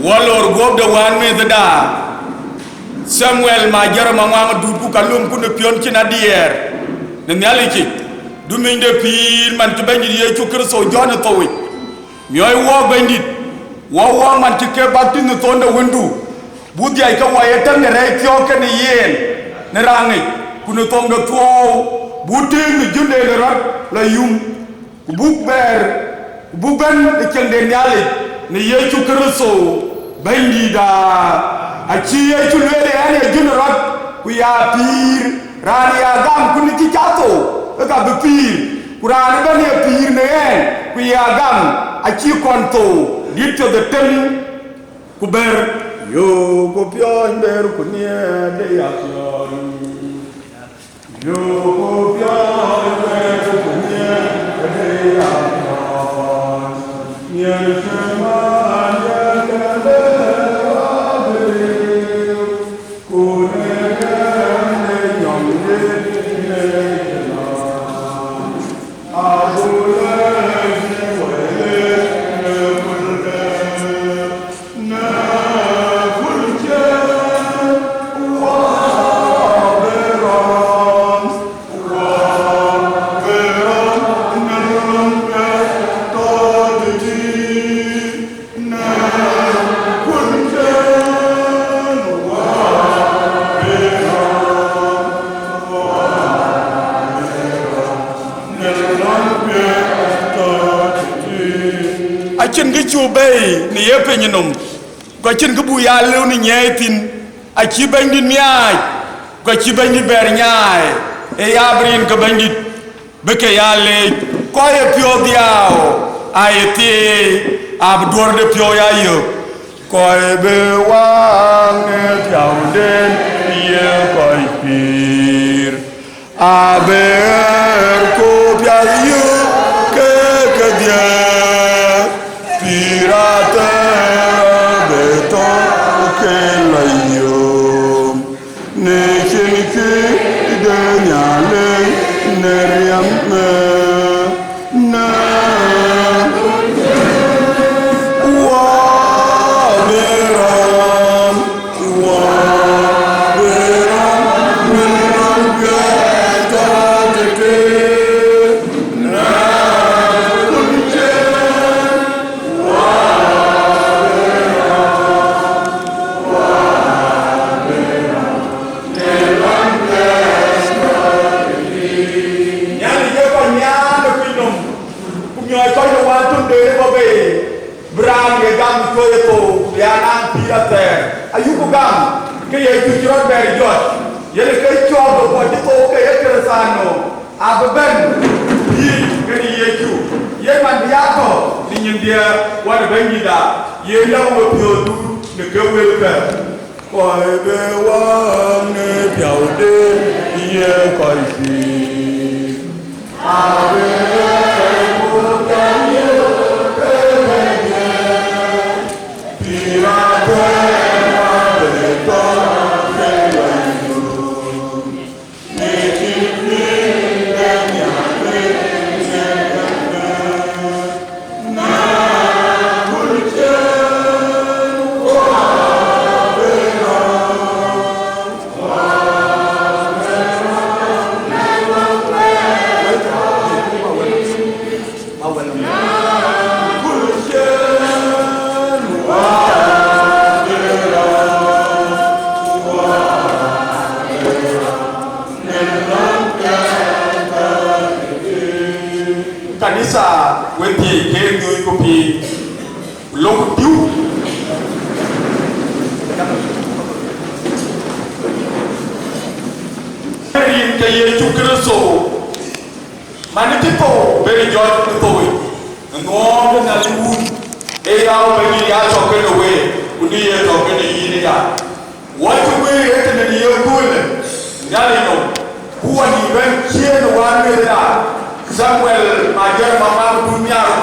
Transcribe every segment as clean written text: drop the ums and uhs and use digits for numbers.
Walor gob de wan me da Samuel ma jara ma ngam du ku kalum ku ne pion ci na dier ne nyali ci du min de pir man ci bañ ye ci kër so jona to wi ñoy wo bandit wo man ci ke bakti ne to nda wëndu bu di ay ka waye tan ne rek yo ke ne yeen ne rangi ku ne to nga to bu te ne jënde le rat la yum ku bu ber bu ben de cende nyali ne ye ci kër so bandi da achi ye chulwe de ane junrat ku ya pir rani ya gam ku ni chato ka be pir kurani ban ye pir ne ku ya gam achi konto dito de tem ku ber yo ko pion ber ku ni de ya pion yo ko pion ber ku ni de ya pion ye sema achin gi chubei ni yepe nyinum ko chin gi bu ya lew ni nyetin achi bandi miaj ko chi bandi ber nyaay e yabrin ko bandi beke ya le ko ye pio diao ayeti abdor de pio ya yo ko e be wang ne tiao den ye ko pir aber ko pia yo ke dia pirata beton ke layom ne chinki de nyale ne riam na wa beram min ta te ayuko gam ke ye tujro ber jot yele ke chodo ko to ke ye kresano abben yi ke ye ju ye man biato ni ndia wala bangida ye lawo piodu ne ke welka ko be wa ne piaude ye ko fi abe ko ta ye kanisa wepi kenyo ikopi longo tiu rin ke ye chukreso manitito beri jot toy ngom na lu e yaw beri ya chokeno we uni ye chokeno yini ya watu we ete ne ye kule yali no huwa ni ben cheno wane da Samuel majer mama dunia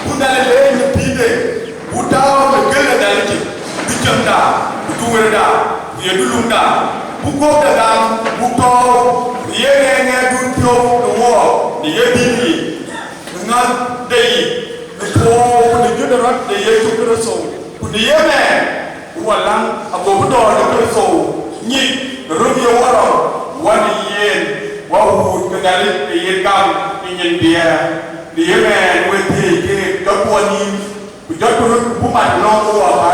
ku dale le pide utawa me gele daliki bijanda duwerda ye dulunda bu ko da bu to ye ne du to wo ni ye bibi not they before the general the year to so the year man who are long above the so ni rubio waro one year what would the year come in India the year man with the got one we got to put my long over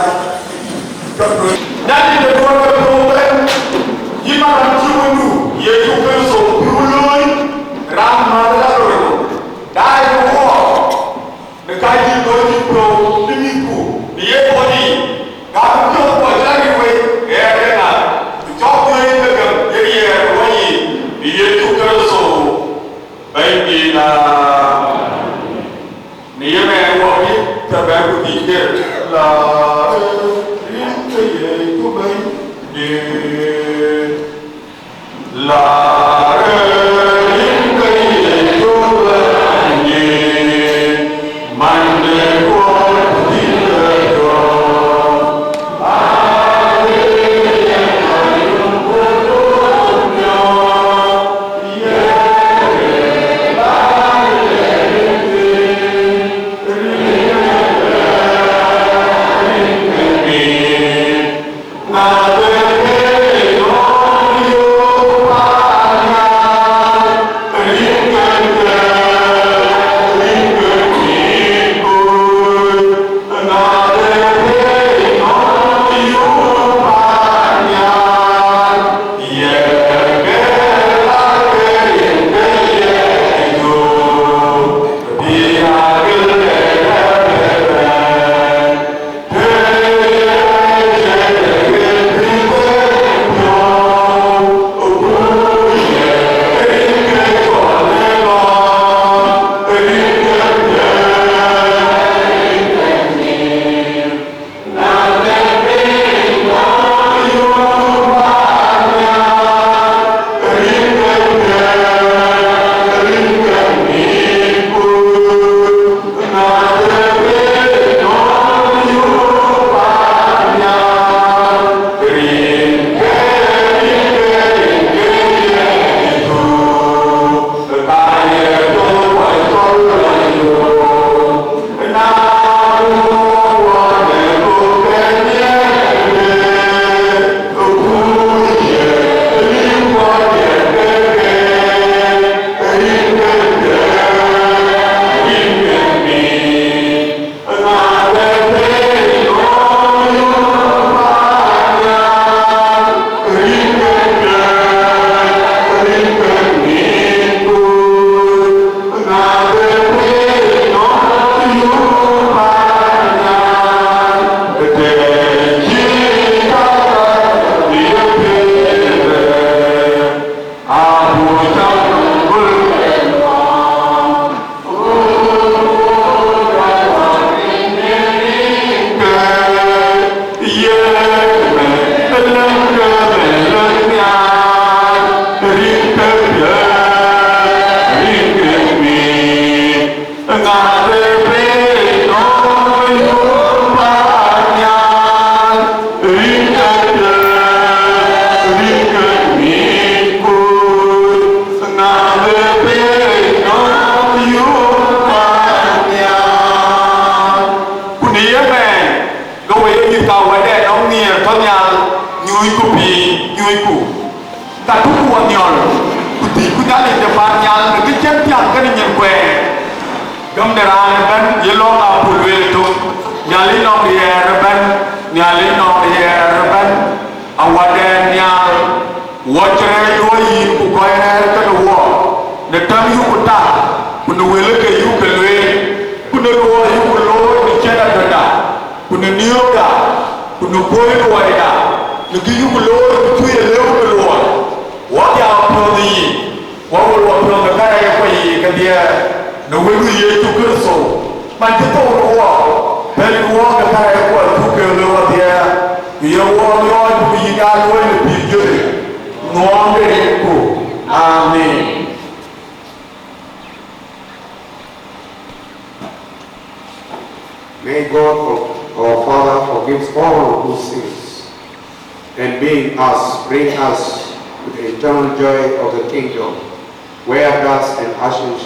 that is the problem you might have to year to so Ram Madalaro, die the war. The guy you go to pro, Limiku, the body, God took what anyway, Erena, the top way the year away, the year to go so, baby, the year man will be the back of the year. La May God, our Father, forgive all who sins, and bring us to the eternal joy of the kingdom, where dust and ashes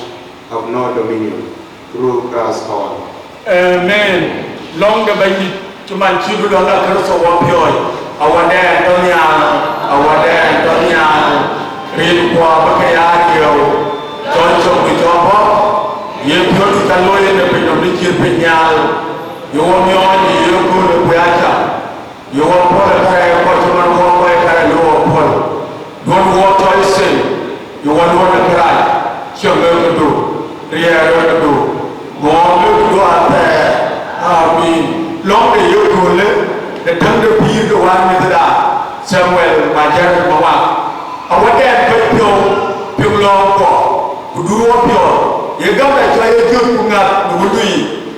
have no dominion. through Christ all. Amen. Long the baby to my children are cross over pure. Our dad, Tonya, read for Bakayario, Johnson with your pop. You put the lawyer in the pit of the Kirpinyal. You want me on, you go to Puyacha. You want Paul, Portugal, you want Paul. Don't walk twice in. You want to cry. She'll learn to do. Real to do. Go out there. I mean, long the you go live. The thunder be the one with that. Samuel, my Jared Manguak. I want that pure long for. Who do what pure. You got that try to do the Woody.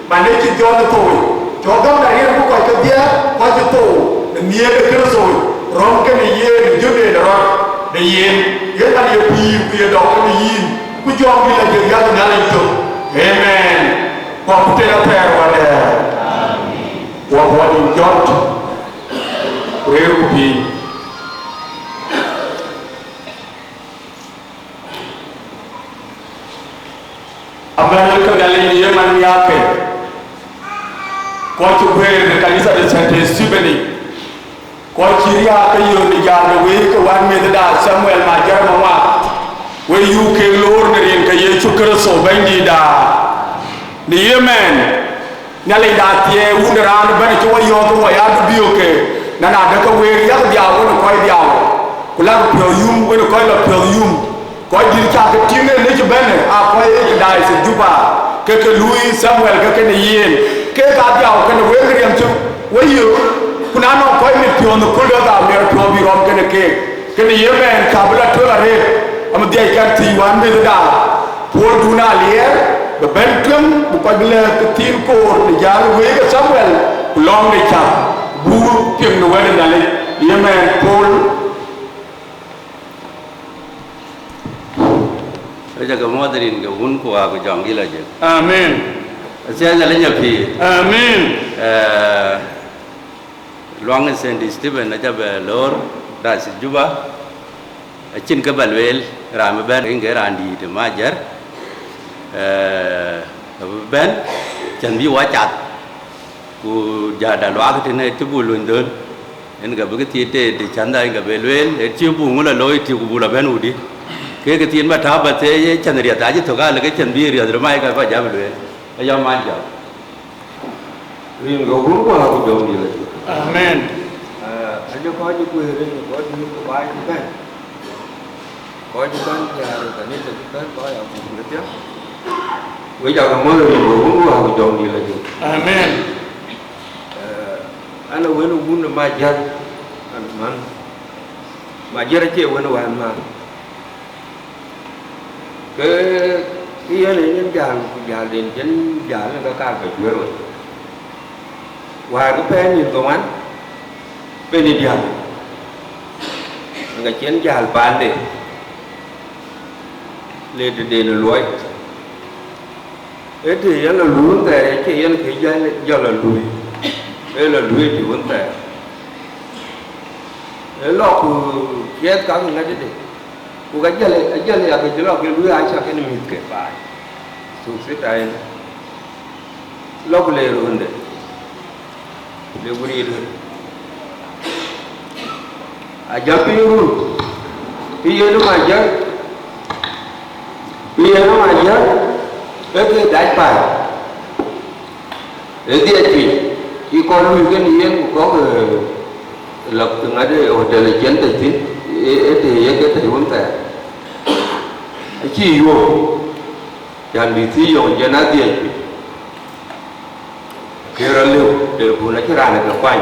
My nature John the Toy. John the here book like a deer, what you told. The near the Kirsoy. Rom can a year, you did the rock. The yin, get on your pee, be a dog in the yin. Good job, be like your young Nalito. Amen. What put in a prayer one there? What you got? Where would be? America Galilee, Maniac. What to wear the Kalisa de Saint Stephen. What Chiria, you the yard away, one with the Samuel, my German. Where you came Lord in Kayukraso, Bendida. The Yemen, Nelly that year, wound around, but it's what you ought to be okay. Nana, the way the other hour, quite the hour. Kulak Pium, when a coil of Pium. Quite the Chaka Tina, Little Bennett, are quite dies in Juba. Keke Louis, Samuel, Keke Yin. Keke Ajakguong, can the William too. Where you? Kunano, quite me on the Kulla, where Toby Rom can a cake. Can the Yemen, Kabula to a head. I'm a day can't see one with the dog. Poor Duna Lier, the Benton, the Pagula, the team core, the Yard Way, Samuel, long the chap. Boo, Kim the wedding, Yemen, Paul. Ajakguong din ke unko aku jang gila je. Amen. Saya jalan nyapi. Amen. Luang Saint Stephen aja belor das Juba. Chin ke balwel ramaban inge randi de majar. Ben jangan wajat. Ku jada luang tu ni tu bulun dun. Enggak begitu di canda enggak belwel. Cium bunga loi cium bula ben udi. Cái tiền mà tháo bật thế chân riết ta chỉ thuộc là cái chân bia riết rồi mai cái phải giảm được, bây giờ mai giờ. Riêng gấu cũng có học được gì vậy? Amen. Anh có những quê đây có những cái bài như thế, có những cái nhà rồi cả nên là cái có ở vùng đất tiếp. Bây giờ mới riêng gấu cũng có học được gì vậy? Amen. Anh ở bên vùng là mai giờ, mà giờ là chịu bên ngoài mà. Cái này nhân già đến chân già là các phải chữa rồi. Ngoài cái phe nhìn công an, bên này già, cái chiến già bán để lên để nó lùi. Thế thì nó lùi tệ, cái anh thì do là lùi, đây là lùi thì vấn tệ. Thế lo cứ ghét các người đấy. Bukan aja le aku jelas kalau dua aja kan mungkin kepai. Sukses aja. Log le runde. Le buri le. Aja piru. Piru aja. Piru aja. Bagi dah pai. Jadi aja. Ikon lu kan yang kau lập tengah ada hotel legend tadi. Itu ya kita hidup tak. Chỉ vô, chẳng bị thi vô cho nó tiền. Khi ra lưu, để phụ nó chỉ ra được quay.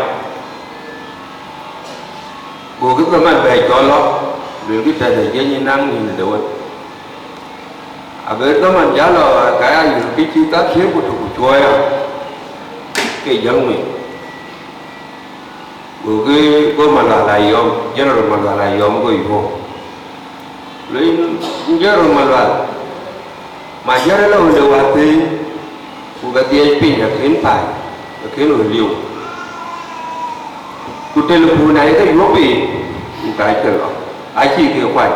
Cô cứ có mặt về cho nó, đừng cái thời để như năng nhìn được. À bây giờ mình giá là cái anh cái chi tác xếp của thủ chuối à, cái dân mình. Cô cái có mà là lại không, chứ rồi mà là lại không có gì không. Lấy nhớ rồi mà nhớ là đều là tiền của cái tiền pin là khiến phải là khiến nổi liều của telephone này cái yếu bị cái chờ ai chỉ kêu quay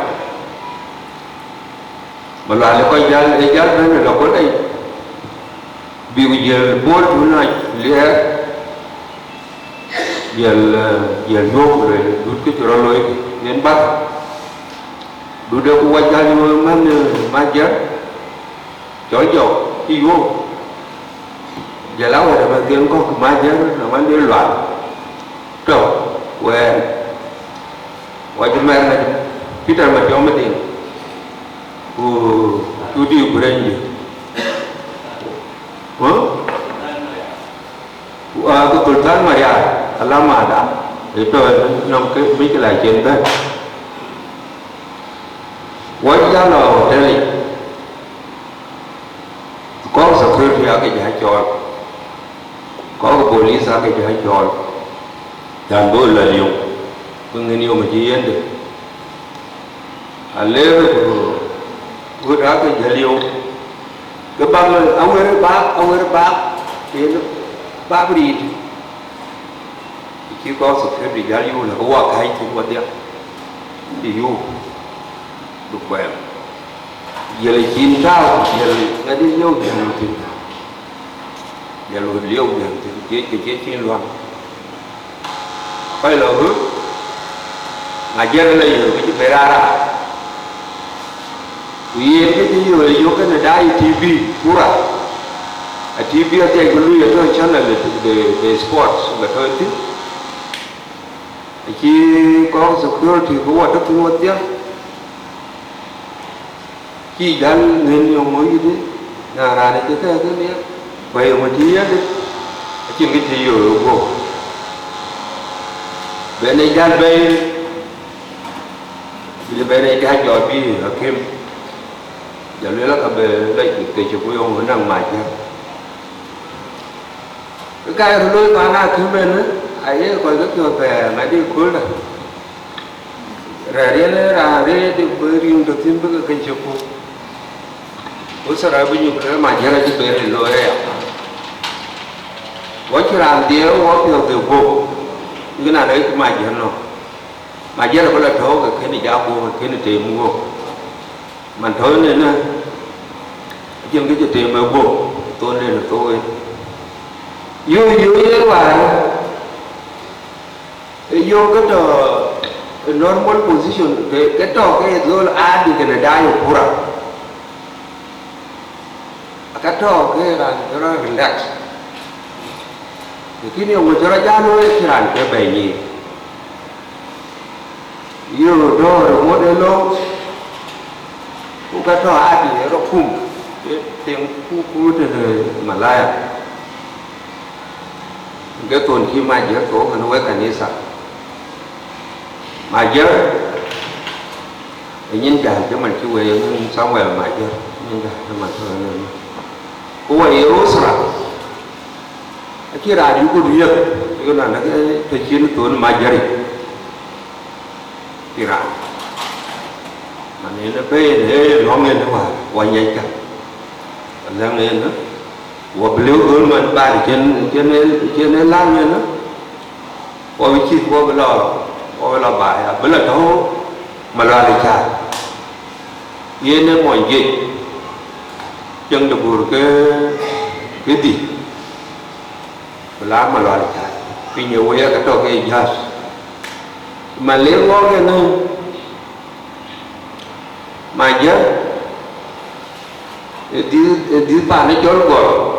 mà là coi giá nó có đây vì giờ bố chúng nó lẽ giờ vô rồi đút cái chỗ lối nên bắt đút được qua cha nhưng mà giờ chói chọc đi vô giờ lão rồi mà tiếng có mà giờ nó mà đi loạn trâu quen qua cho mẹ này kita mà cho mấy tiền chú đi bên gì cái tuần tháng mà ya lama ada itu nong ke mấy cái lại chuyện đó quay ra là đây có security ở cái giải tròn có cái police ở cái giải tròn toàn bộ là nhiều người nhiều mà chỉ yên được lễ bữa đó cái giải liêu cái bác ông ấy bác thì bác đi chỉ có sự phép để giải liêu là có qua cái thứ quan điểm thì yêu được quen giờ là chín sao giờ là cái đi liêu thì giờ là liêu thì cái chín loạn phải là hướng mà giờ là giờ cái chuyện ra vì cái gì rồi vô cái này đai TV pura TV ở đây cũng lưu ở channel về sports và thôi chứ khi có security có hoạt động nhiều tiếng khi đang nên nhiều mới gì đấy là này cái này vậy mà chỉ đấy chỉ cái gì rồi vô bên này đang bên này cái job đi ở kim giờ lấy là về đây thì chụp cái ông đang mài nha cái lối qua na thứ bên nữa ấy coi rất nhiều về máy đi cuối là ra đi thì bơi riêng được thêm cái chụp bữa sau đó bây giờ cái mài ra chụp về thì lối đấy quá chỉ làm tiếng quá nhiều từ vô cái nào đấy cái mài gì nó mà giờ là có là thấu cái này giao vô cái này tìm vô mình thôi nên là trong cái chuyện mà vô tôi nên là tôi dưới là vô cái trò normal position cái trò cái rồi là đi cái này đai ở pura cái trò cái là nó relax thì khi nhiều người cho ra ra thôi thì làm cái bài gì vô đó rồi muốn đến lâu cũng cái trò thì nó khung tiếng cú từ mà lại cái tuần khi mà giờ tổ nó quay cái này sao mà giờ nhìn chàng cho mình chú về xong rồi mà giờ nhìn chàng cho mình thôi nên cô yếu sao khi ra những cái việc cái là cái thời chiến tuần mà giờ thì ra mà nên nó về để nó nghe nó qua nhanh cả rằng nên đó và nếu hơn mình bài trên lan lên đó qua vị trí qua là bài à là đó mà là để trả yên nó mọi gì chân được một cái gì là mà là để trả vì nhiều người cái trò cái gì mà nếu có cái này mà nhớ đi bàn nó chốt gọn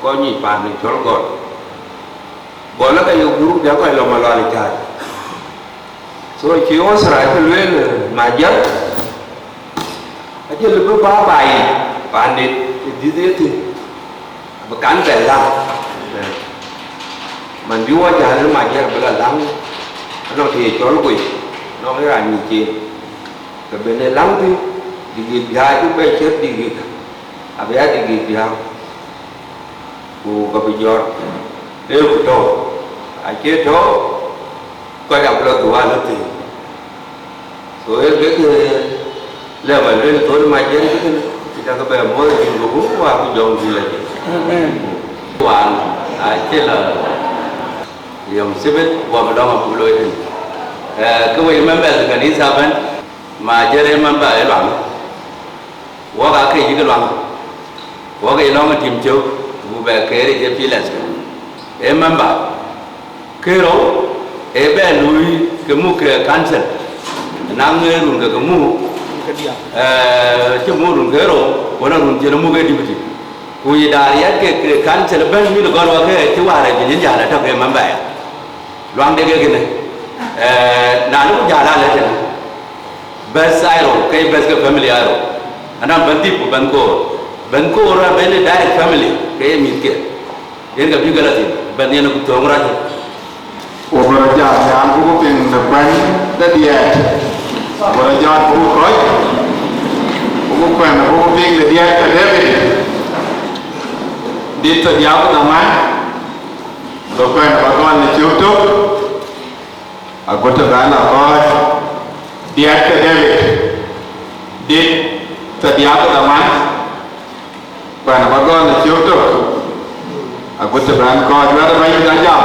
có nhìn bàn nó chốt gọn gọi là cái yêu group đó gọi là mà loài chạy rồi chiếu sải cái lưới mà nhớ cái là cứ ba bài bàn đi thì mà cán vẻ ra mình view ở nhà nó mà nhớ là lắm nó thì chốt quỷ nó mới là nhìn chị cái bên này lắm thì digit gaya tu baik cer digit, abis digit dia, kapijor, dia betul, aje tu, kau dah perlu tua nanti, so cái là mà lên tối mai chơi cái kita ke bayar mau yang dulu, wah aku jauh gila je. Wan, aje lah, yang sebut wah berdua puluh itu. Kau yang member dengan ini sahabat, mà chơi member ấy loạn quá cả cái loạn wa ga long tim chu bu ba ke ri je pilas e mamba kero e be lui ke mu ke cancel nang run ke mu chu mu run kero wala run je mu ke dibiti ku yi da ya ke cancel ban mi lo wa ke chu wa re je ja la ta ke mamba ya loang de ke ne na lu ja la le te bas airo ke bas ke family airo ana bandi pu banko ra bene direct family ke mi ke yen ga bi galati ban yen ku to ngara Obara jat yang buku ping depan dia. Obara jat buku koi. Buku pen buku ping dia terdekat. Dia terdiam nama. Bukan bagian dicutuk. Aku terang koi. Dia terdekat. Dia terdiam nama. Bukan bagian dicutuk. Aku terang koi. Dia ada banyak saja.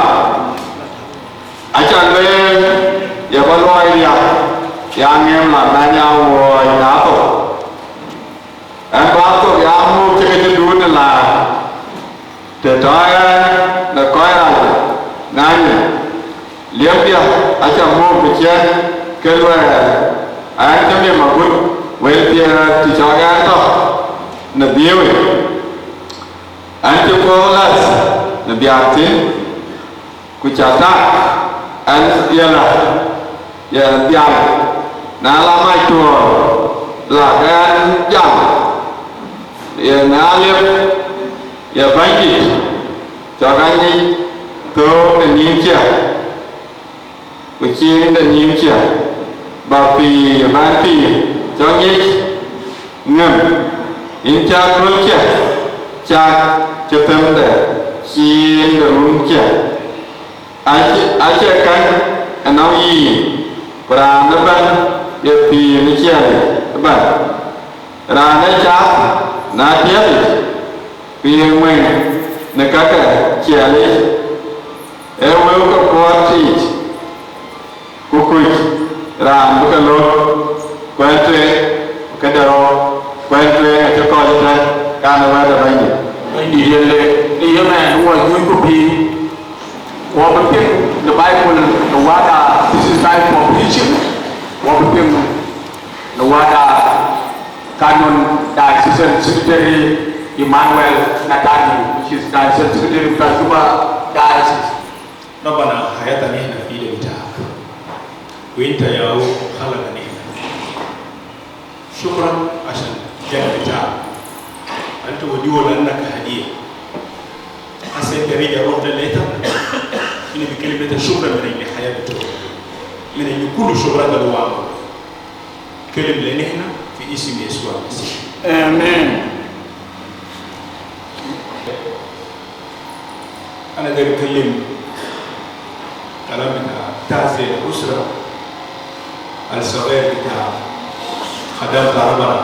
Acha le ya ba loi ya ngem la na nya wo na to an ba to ya mu che ke du na la te ta na ko ya na ni le pia acha mu bi che ke lo an ta me ma bu we pia ti cha ga to na bi we an te ko la na bi a ti ku cha ta an ialah ya diam na la mai tu la kan jam ya na lep ya bangi cho cái ni to ne ni chia ku chi ne ni chia ba pi ban pi cho ni ngam in cha ko chia cha cho tâm de chi ne rum chia aja kan anau yi pra naban ya pi ni chia ban ra na cha na dia pi men na ka ka chia le e wo ko ko ti ku ku ra bu ka lo kwa tre ka da ro kwa tre ka ko ja ka na wa da ba ni le ni ya ma wo yu ku pi the Bible, the wada, this is time for preaching. The wada canon diocesan secretary Emmanuel Natani, which is diocesan secretary of Kasuba diocese. Nobana hayatani na fide bitak. Winter yao halagani. Shukran ashan jana bitak. Antu wadiwa lana kahadiya. Asen terija rohda leta. Ini بكلمة الشكر من اللي حياته من اللي كل شكر هذا الوام كلمة لنا هنا في اسم يسوع المسيح آمين. أنا ده بكلم كلام بتاع تعزية الأسرة الصغير بتاع خدام ربنا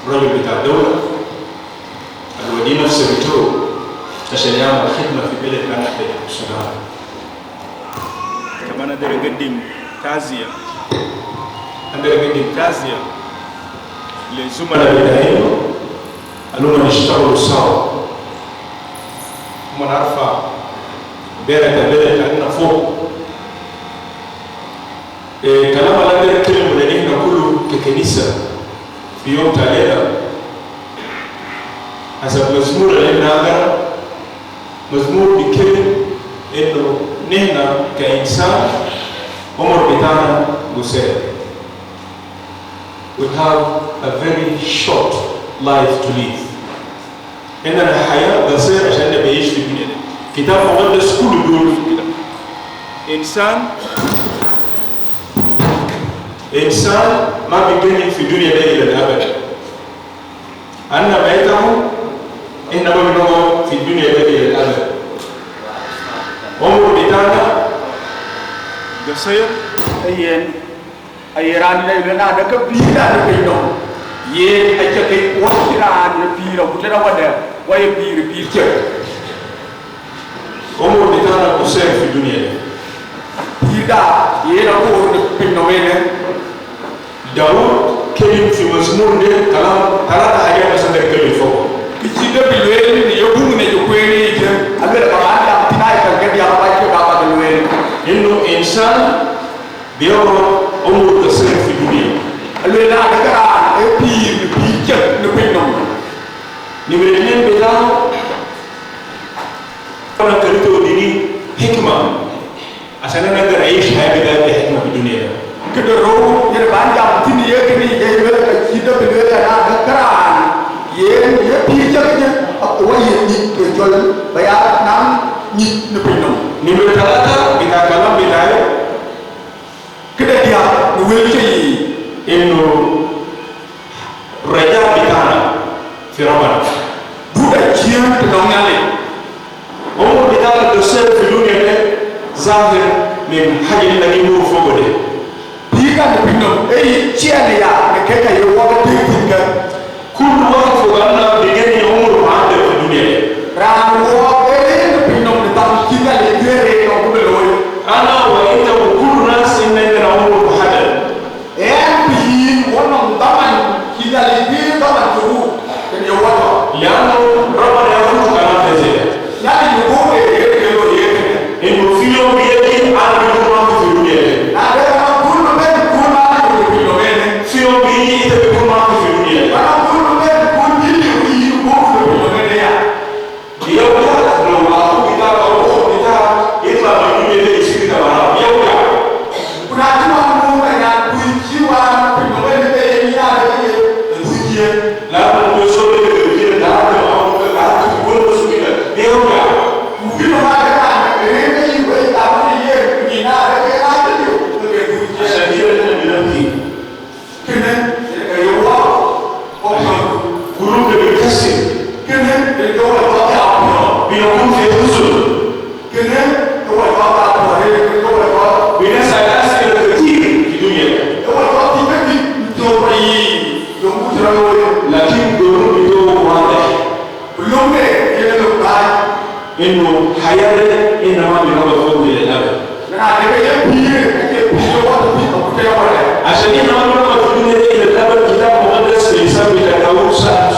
رجل بتاع دولة الودي نفسه بتوع عشان يعمل خدمة في بلد كانت في السودان. كمان أقدر أقدم تعزية للزملاء الإلهيين اللي هم يشتغلوا سوا. هم نرفع بلد لأننا فوق. كلام الله أقدر أتكلم لأننا كله ككنيسة في يوم تالي حسب مزمور اللي نقدر مزمور بيتكلم إنه نحن كإنسان عمر بتاعنا قصير. We have a very short life to live. إننا الحياة قصيرة عشان نعيش في الدنيا. كتاب مقدس كله بيقول كده. إنسان ما بيجي في الدنيا ده إلى الأبد. أنا بيتهم إنما بنقول في الدنيا ده إلى الأبد. عمر بتاعنا قصير. أيران لنا ده كبيرة لكينو. يه أجاكي وشران بيرة وشران وده ويه بير كير. عمر بتاعنا قصير في الدنيا ده. بيرة يه نقول بينومين. داود كلم في مزمور ده كلام ثلاثة حاجات بس Numero 2 betano أنا كريت وديني حكمة عشان أنا أقدر أعيش حياة بذات حكمة في الدنيا. كده رو يربان جام تيني يكني يجيبه كيدا بلوه أنا ذكران يبيجا أقوى يجول بيار نام نبينو. Numero 3 kita kalam betayo كده dia نويلكي إنه رجاء بتاعنا في ربنا. بودا جيان تدونالي. عمر بتاعنا تسير في الدنيا ده ظاهر من حاجة اللي نمر فوق ده. بيجا نبينو أي جيان يا نكيكا يوقف تيجا. كل واحد فوقنا بيجي عمر معاه في الدنيا ده. رامو أي نبينو نتام كيدا ليجري نقول أنا وأنت وكل الناس إننا عمر محدد. بيجي وانا مدمن كيدا ليجري دمن جرو كن يوقف. لأنه ربنا يفوت كلام هذا. يعني يقول إنه في يوم بيجي أنا بيكون معك في الدنيا ده. في يوم بيجي أنت بيكون معك في الدنيا ده. يوم لو أخو بتاعك أو أخو بتاعك يطلع من الدنيا ده يصير تبعه يوم لا أنا بسوي كده ده أنا أقول بس كده يوم عشان كده أنا بنبكي قلوب بتكسر بنكون في حزن بنسأل أسئلة كتير في الدنيا لكن قلوب بدون واضح إنه حياة إنما بنبقى فوق للأبد عشان إنما بنبقى في الدنيا إلى الأبد كتاب مقدس بيسمي تكون سؤال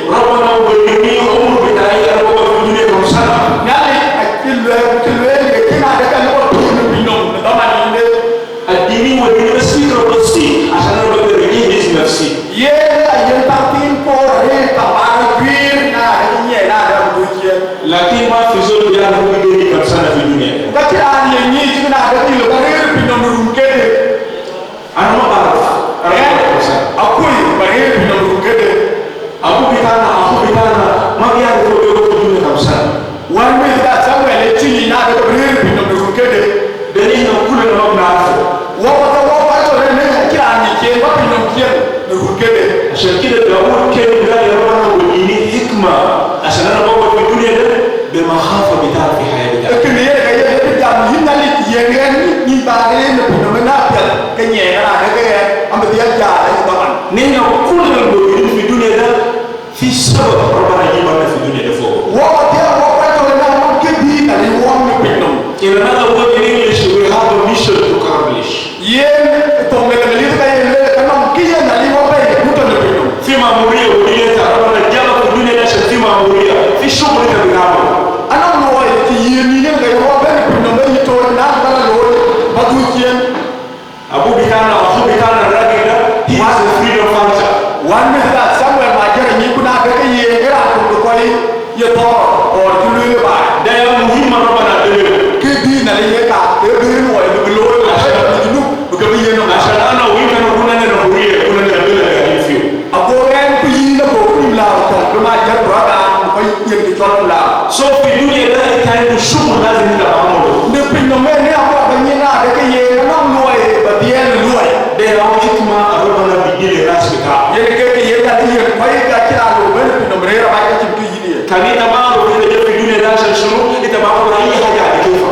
ربنا وبيجميع عمر بتاعي أنا بقى في الدنيا كم سنة الديني والدين بس فكرة بسيط عشان أنا بقدر أجهز نفسي لكن ما في زول بيعرف يديني كم سنة في الدنيا أنا ما بعرف أبو بتاعنا ما بيعرف يقول في الدنيا كم سنة دليل كلنا ما بنعرفه عشان كده داود كان قال يا رب وديني حكمة عشان أنا بقعد في الدنيا ده بمخافة بتاع في حياتي نحن كلنا الموجودين في الدنيا ده في سبب ربنا يجيبنا في الدنيا ده فوق. In another word in English, we have a mission to accomplish. في مأمورية ودينية ربنا جابك في الدنيا ده عشان في مأمورية في شغل أنت بتعمله. أبو بتاعنا أخو بتاعنا الراجل ده he has a freedom factor. ده يا مهم ربنا عشان أنا وأنت نكون نحورية كنا نقبل هذه فيه. So في الدنيا ده كان الشغل لازم نتعامله. ده يا حكمة ربنا بيجي الناس بتاعه. كان يتبعه في الدنيا ده عشان شنو؟ يتبعه أي حاجة على كيفه.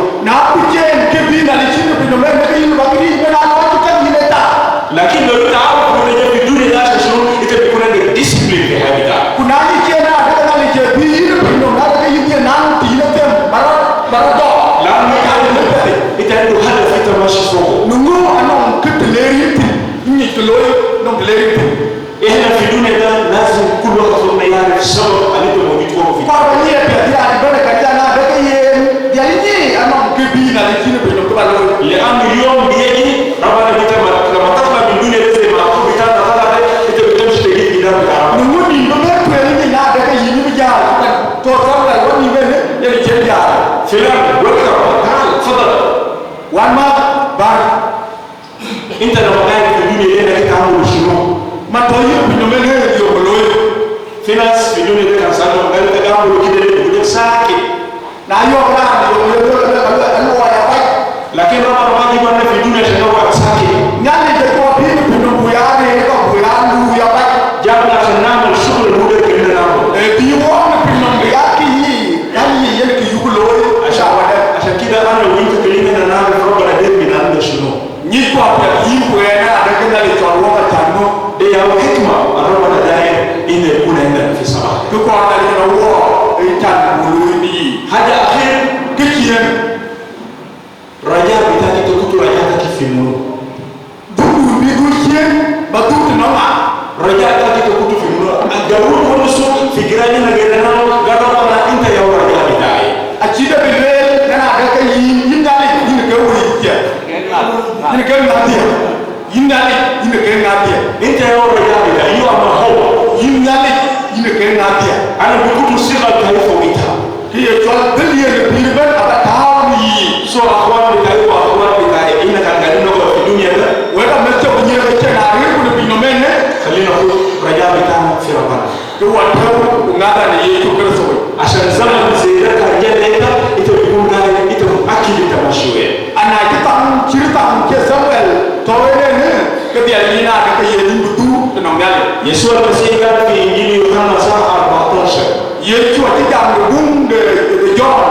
لكن لو تعرف في الدنيا ده عشان شنو؟ أنت بيكون عندك discipline في حياتك. لأنه أنت عنده هدف أنت ماشي فوقه. إحنا في الدنيا ده لازم كل واحد فينا يعرف السبب اللي أنت موجود فوقه فيه. لأن اليوم بيجي ربنا بيتمر لما تطلع من الدنيا ده زي ما أخوك dunia ina kitabu shino matoyi binomene yo loyo finance fi dunia kan sano ngal kitabu kidele kuje sake na yo na yo ya bai lakini rama rama bana fi dunia tena wa sake nyali de ko bi binomu ya ne ko ya lu ya bai jabla sanama shukr hude kidele namo bi wona binomu ya ki yani yelki yugulo asha wada asha kida ana winka kelina na nabe robana de binanda shino ni ko pa yiwo na da kana le toro ka tano de ya hikma robana dai ine kuna ina fi sabah ko ko da ni wo itan buluni haja akhir kiyen raja bitaki to kutu raja ta kifimu dubu bi kiyen batutu no ma raja ta to kutu fimu agawu ko so fikirani na gedana gado na inta ya raja bitai akida bile na da ka yin dali yin ka wuri kiya yin ka ngati yin dali yin ka ngati inta ya raja bitai yo ama ho yin dali yin ka ngati ana bukutu siga taifa wita kiye tol daliye ne birban aba tawi so akhwan bitai wa akhwan bitai ina kan gadi no fi dunia da wala mete ko nyere ko na rir ko bi no menne khalina ko raja bitai fi rabbana ko wata ko ngada ne yeto ko so ashan zaman zira ka jelleta ito bunda ito akili tamashiwe ana kitam kirtam ke samuel to ne ke bi alina ka ke yedin butu no ngale yesu almasiga fi injili yohana saa 14 yesu ati jam bunde de john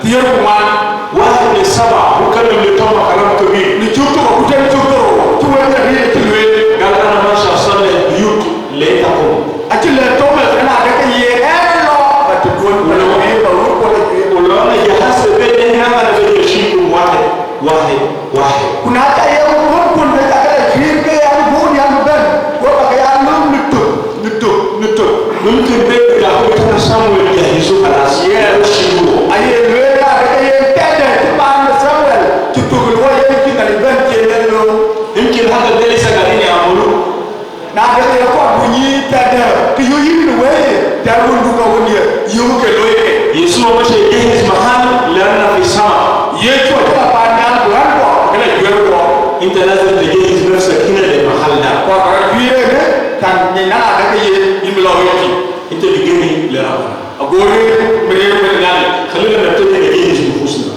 tiyer ko man واحد من السبعة وكلم لتوما كلام كبير نشوفه وكتير نشوفه شو هذا اللي تلوي قال أنا ماشي أصلي البيوت ليتكم أكيد توما أنا أدرك يهلا بتقول ولا إيه بقول ولو أنا جهاز البيت هنا أنا بدي أشيل واحد كنا كأي يوم كنا كأي كريم كأي يعني بون يعني بن وبقى يعني نتو ممكن بيت يأخذ كنا سامويل يجهزوا خلاص يشيلوا أيه لولا كأي تدا تبان سامويل تقول هو يمكن أن يبان كأنه يمكن هذا اللي سكرين يعملوا نادر يقول بني تدا كيوين وين تقول لك وني يوم كلوي يسوع مش يجهز محل لأننا في السماء يسوع تلا بانيان بوانبو كلا يوانبو أنت لازم تجهز نفسك هنا للمحل ده وكرافيره كان نينا أدرك يملاويتي أنت بتجهز لربنا أقول مريم مريم خلينا نبتدي نجهز نفوسنا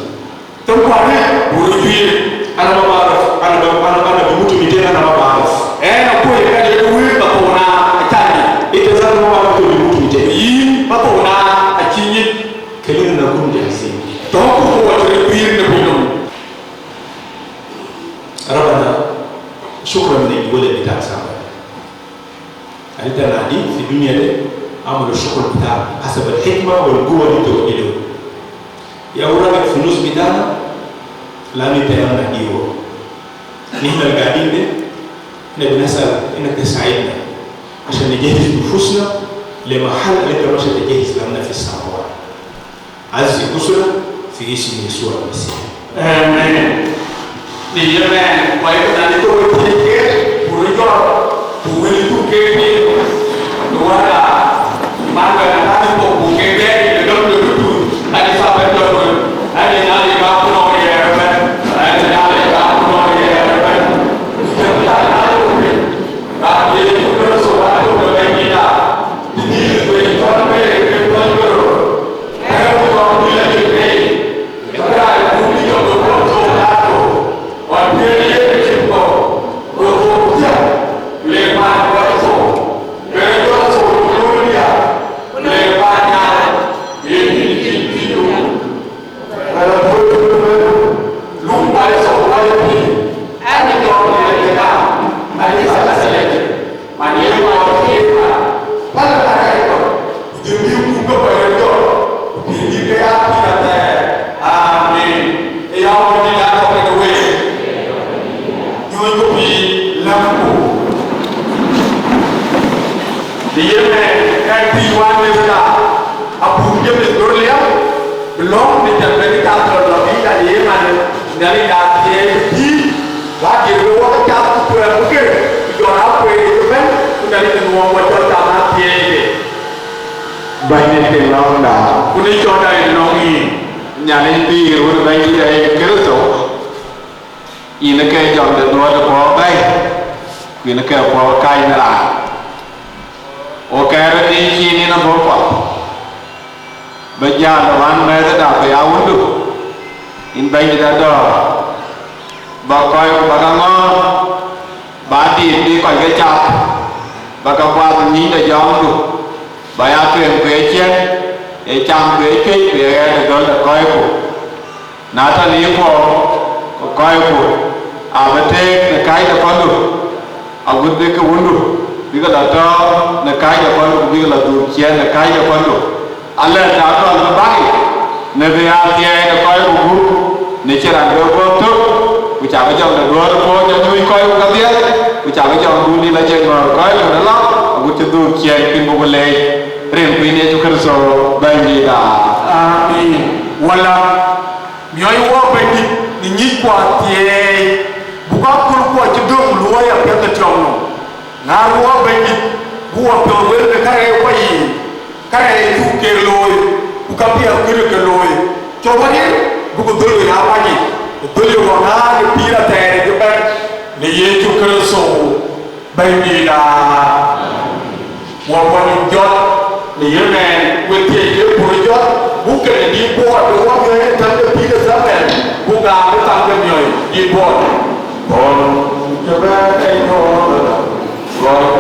تقولي بورجيل أنا ما بعرف أنا بموت 200 أنا ما بعرف أنا أقول كذا يقول بكونا أتاني إذا زاد ما بعرف بموت 200 يم بكونا أتيني خلينا نكون جاهزين تقول هو تربير نبينهم ربنا شكرا من الولد بتاع سامر أنت نادي في الدنيا دي عملوا الشكر بتاعك حسب الحكمة والقوة اللي توجدوا يا ورا الفلوس بتاعنا لا نتيمنا ديو نحن القاعدين ده احنا بنسأل انك تساعدنا عشان نجهز نفوسنا لمحل انت مش تجهز لنا في السماوات عز كسرة في اسم يسوع المسيح آمين ديما ويبقى نتوي تيجي بورجوا بوري توكيني نوالا ما كان هذا بوكيني لدم لدم هذه سبب لدم هذه نالي كابونو يرمن هذه نالي كابونو يرمن هذه يكون سوالو بمينا دي بيتون بيتون برو هذا هو اللي كذا يقول يوم Banyak yang lawan dah. Kuni coba yang nongi. Nyali di rumah banyak yang kerja. Ini kerja dan dua ada bawa baik. Quên cái phố cây này là ok rồi đi chi ni nó vô quả bây giờ là bạn mẹ đã phải áo uống được in bây giờ đó bà coi bà đang ngon bà đi coi cái chạp bà có qua từ nhìn là gió được bà áo thuyền về trên để chăm về cái về để gọi là coi của nãy ta lý của coi của bên thế là cái là con được bên thế cái uống được vì cái là cho là cái là con được vì cái là đủ chén là cái là con được anh lên đã có là bác nên về ăn thì là coi của bố nên chỉ là được vô thức vì chả có chồng là đua nó vô cho nuôi coi của các tiếc vì chả có chồng đu đi là chơi mà coi của nó lắm của chúng tôi chén pin một lệ riêng pin này chúng tôi so bây giờ đã amin wala nhoi wo bên đi nhị qua thì buka kul qua chỉ đường lúa ya biết cái trong ngà lúa bên đi bua bờ bên cái kare quay kare tu ke loi buka pia ke loi cho vậy buka dulu ya apa ni dulu wana cái pira tè cái bên ni ye chu cơ so bên đi là wa wa jot ni ye men with the ye puri jot buka ni bua được wa cái thằng cái pira sa men buka cái thằng cái nhoi đi bua còn cho bé đây thôi rồi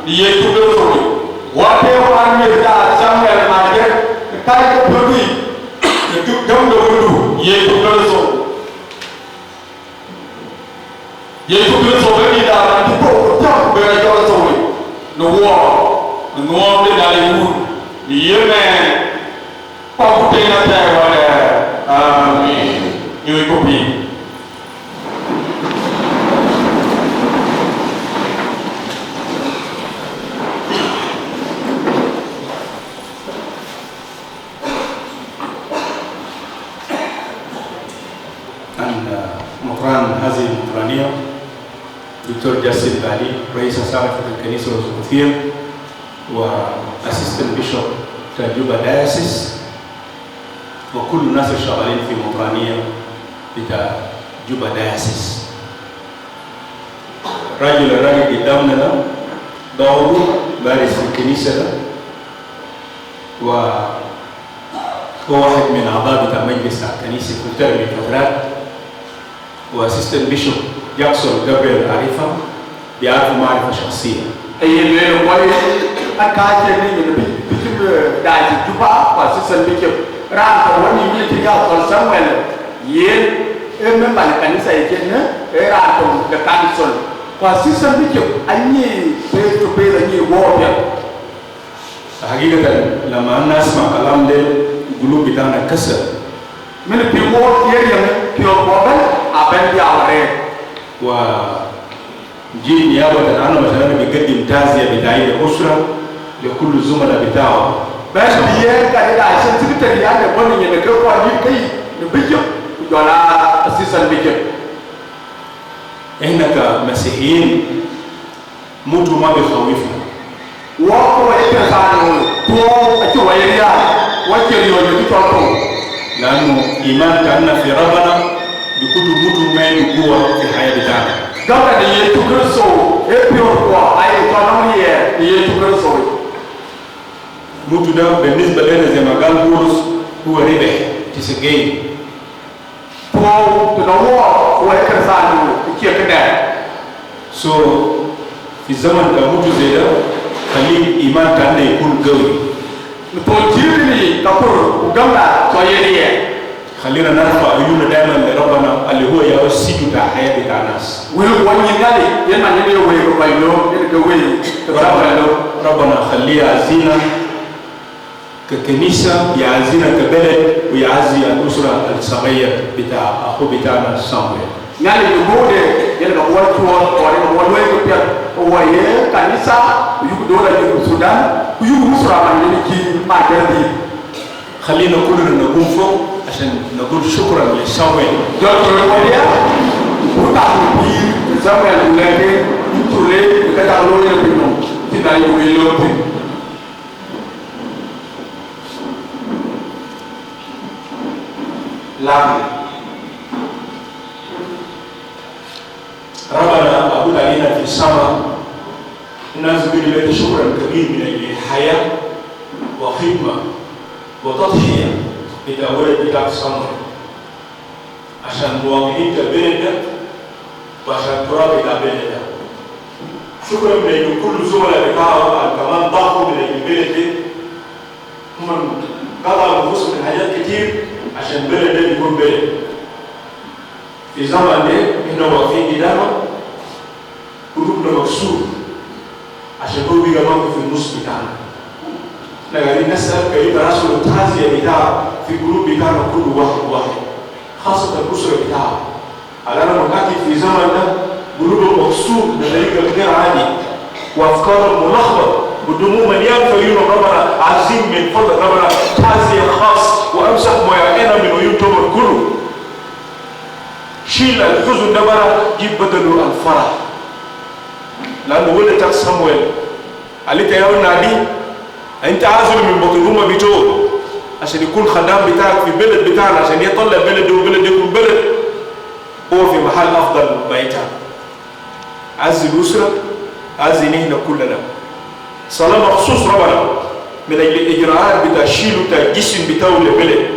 ye tu do so wa te wa me da Samuel ma je ka ko podi tu dam do do ye tu do so ye tu do so be da ti ko ta be ra jo so no wo no de da le wu ye me pa ku te na ta wa le amen ye ko bi هذه المطرانية دكتور جاسم بالي رئيس أساقفة الكنيسة الأرثوذكسية وأسيستنت بيشوب تجوبا دايسيس وكل الناس الشغالين في مطرانية بتاع جوبا دايسيس. رجل الراجل قدامنا ده دوره بارز في الكنيسة ده وهو واحد من أعضاء بتاع مجلس الكنيسة في فترة من الفترات واسيستنت بيشوب جاكسون جابريل عارفه بيعرفوا معرفه شخصيه. اي اللي هو اكاجي من بيجيب داجي جوبا واسيستنت بيشوب ران وني من تيجا سامويل ين ام من الكنيسه يجينا ران ده كانسون واسيستنت بيشوب اني فيس تو فيس اني ووريا. حقيقه لما نسمع كلام ده القلوب بتاعنا كسر من بيمور يريم بيوبل أبن بيعورين وجي نيابة أنا مثلا بقدم تعزية بتاعي لأسرة لكل الزملاء بتاعه بس بيان كده عشان تبتدي يعني بني ينكر قاعدين كي نبيجو ولا أساسا بيجو إحنا كمسيحيين موتو ما بيخوفنا وقوة إكراسانو تو أشوف يريا وكيريو يبيتوكو لأنه إيمان كأننا في ربنا بكل موتو ما يقوى في الحياة بتاعنا. دكتور يتوكرسو إبيور قوة أي إقتصادية يتوكرسو موتو ده بالنسبة لنا زي ما قال بولس هو ربح تسجين. تو تنوع هو إكراسانو كده. So في الزمن ده موتو زي ده خلي إيمان كأننا يكون قوي. نتوجيني كفر وجمع صيادية. خلينا نرفع عيوننا دائما لربنا اللي هو يوسع الحياة بتاع الناس. ربنا خليه يعزينا ككنيسة يعزينا كبلد ويعزي الأسرة الصغيرة بتاع أخو بتاعنا سامويل. يعني يقول يلقى واتور ولا وين هو كنيسة يقول السودان ويقول أسرة من يجي ما جدي. خلينا كلنا نقوم فوق عشان نقول شكرا لسامويل. دكتور وليا وتعطي سامويل ولادي يطلع كذا لويا بينهم تدا يويلوتي. لام ربنا أقول علينا في السماء نزل لك شكرا كبير من الحياة وخدمة وتضحية إذا ولد بتاعك سامويل عشان مواطنين البلد ده وعشان تراب البلد ده. شكرا من كل زملاء بتاعه كمان ضافوا من البلد ده هم قطعوا نفوسهم من حاجات كتير عشان البلد ده يكون بلد. في زمن ده احنا واقفين قدامه قلوبنا مكسور عشان هو بيجي موقف في النص بتاعنا. احنا قاعدين نسأل كيف راسل التعزية بتاعه في قلوب بتاعنا كل واحد خاصة الأسرة بتاعه. على أنا مكاتب في زمن ده قلوبهم مكسور بطريقة غير عادي وأفكارهم ملخبط والدموع مليان فريق ربنا عظيم من فضل ربنا تعزية خاص وأمسح مياءنا من عيون تمر كله. شيل الحزن ده برا جيب بدله الفرح. لأنه ولدك سامويل قالت يا نادي أنت عازل من بطن أمه بتوع عشان يكون خدام بتاعك في البلد بتاعنا عشان يطلع بلد وبلد يكون بلد هو في محل أفضل بيتها. عز الأسرة عز نحن كلنا. صلاة مخصوص ربنا من الإجراءات بتاع شيلو بتاع الجسم بتاعه للبلد.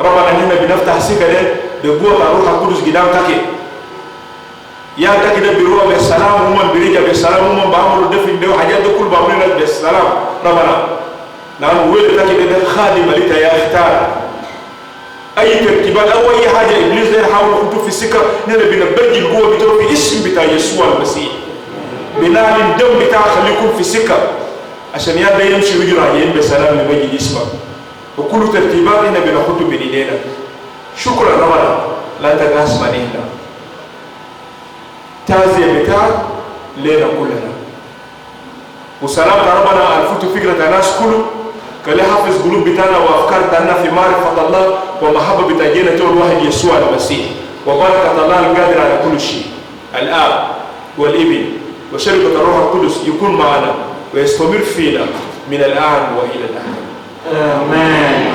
ربنا هنا بنفتح سكة ده بقوة الروح القدس قدام تاكي يا تكده بروح بالسلام هم بريجا بالسلام هم بعملوا دفن ده حاجات ده كل بعملنا بالسلام ربنا نعم وين تكده خادم لتا يختار اي ترتيبات او اي حاجه ابليس ده يحاول يحطه في السكه نحن بنبرج القوه بتاعه في اسم بتاع يسوع المسيح بنال الدم بتاع خليكم في السكه عشان يا ده يمشي ويجرى بسلام لبيجي جسمك وكل ترتيبات هنا بناخده من ايدينا شكرا ربنا لا تناس منينا تازي بتاع لنا كلنا وسلام ربنا الفوت فكرة الناس كله كله حافظ قلوب بتاعنا وافكار بتاعنا في معرفة الله ومحبة بتاعنا تقول واحد يسوع المسيح وبركة الله القادر على كل شيء الآب والابن وشركة الروح القدس يكون معنا ويستمر فينا من الآن وإلى الآن آمين.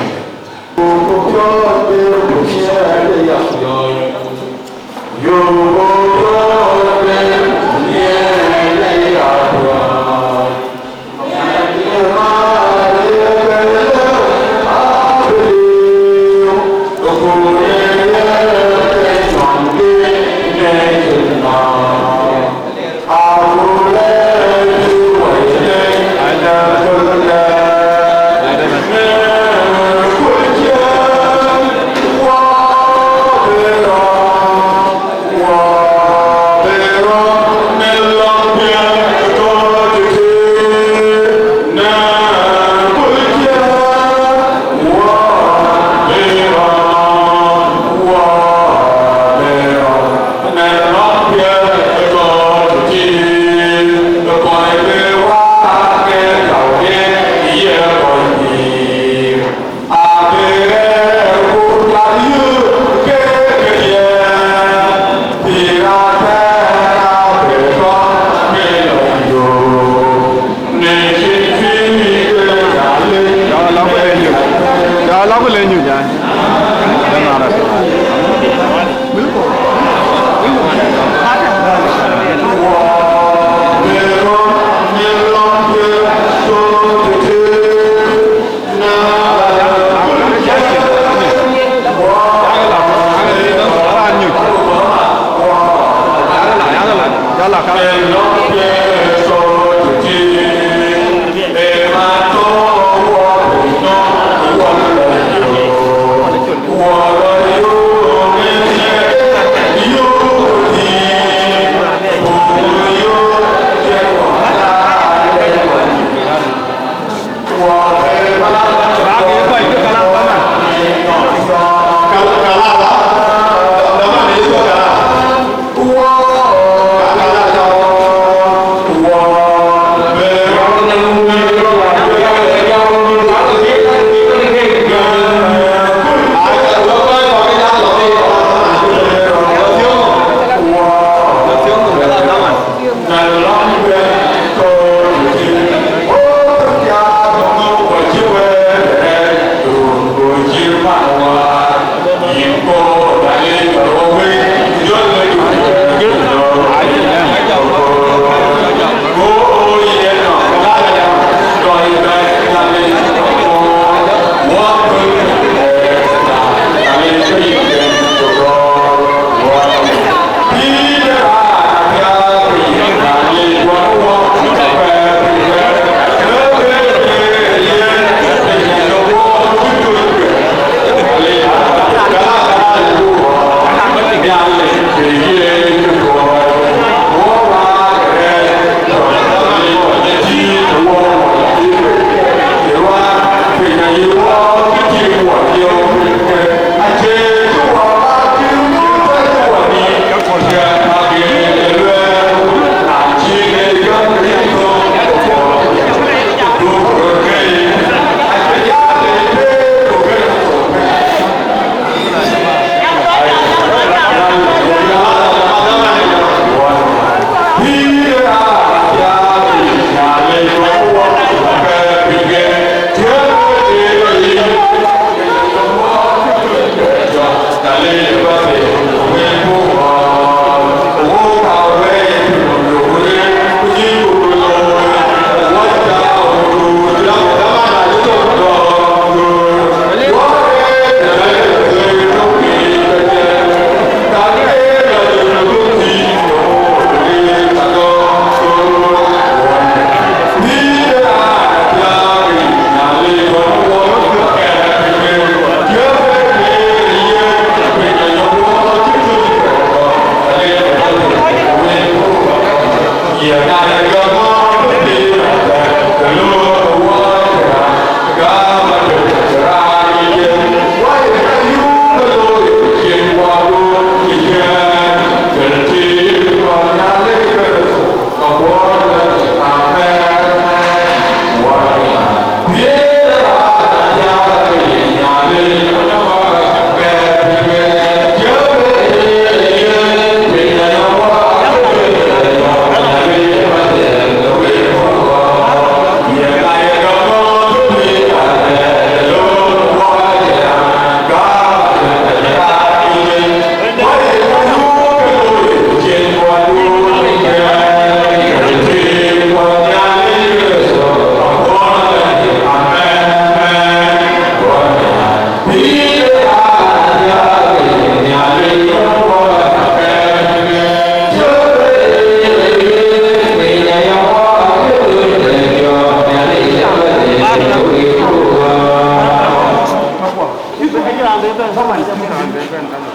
Yeah.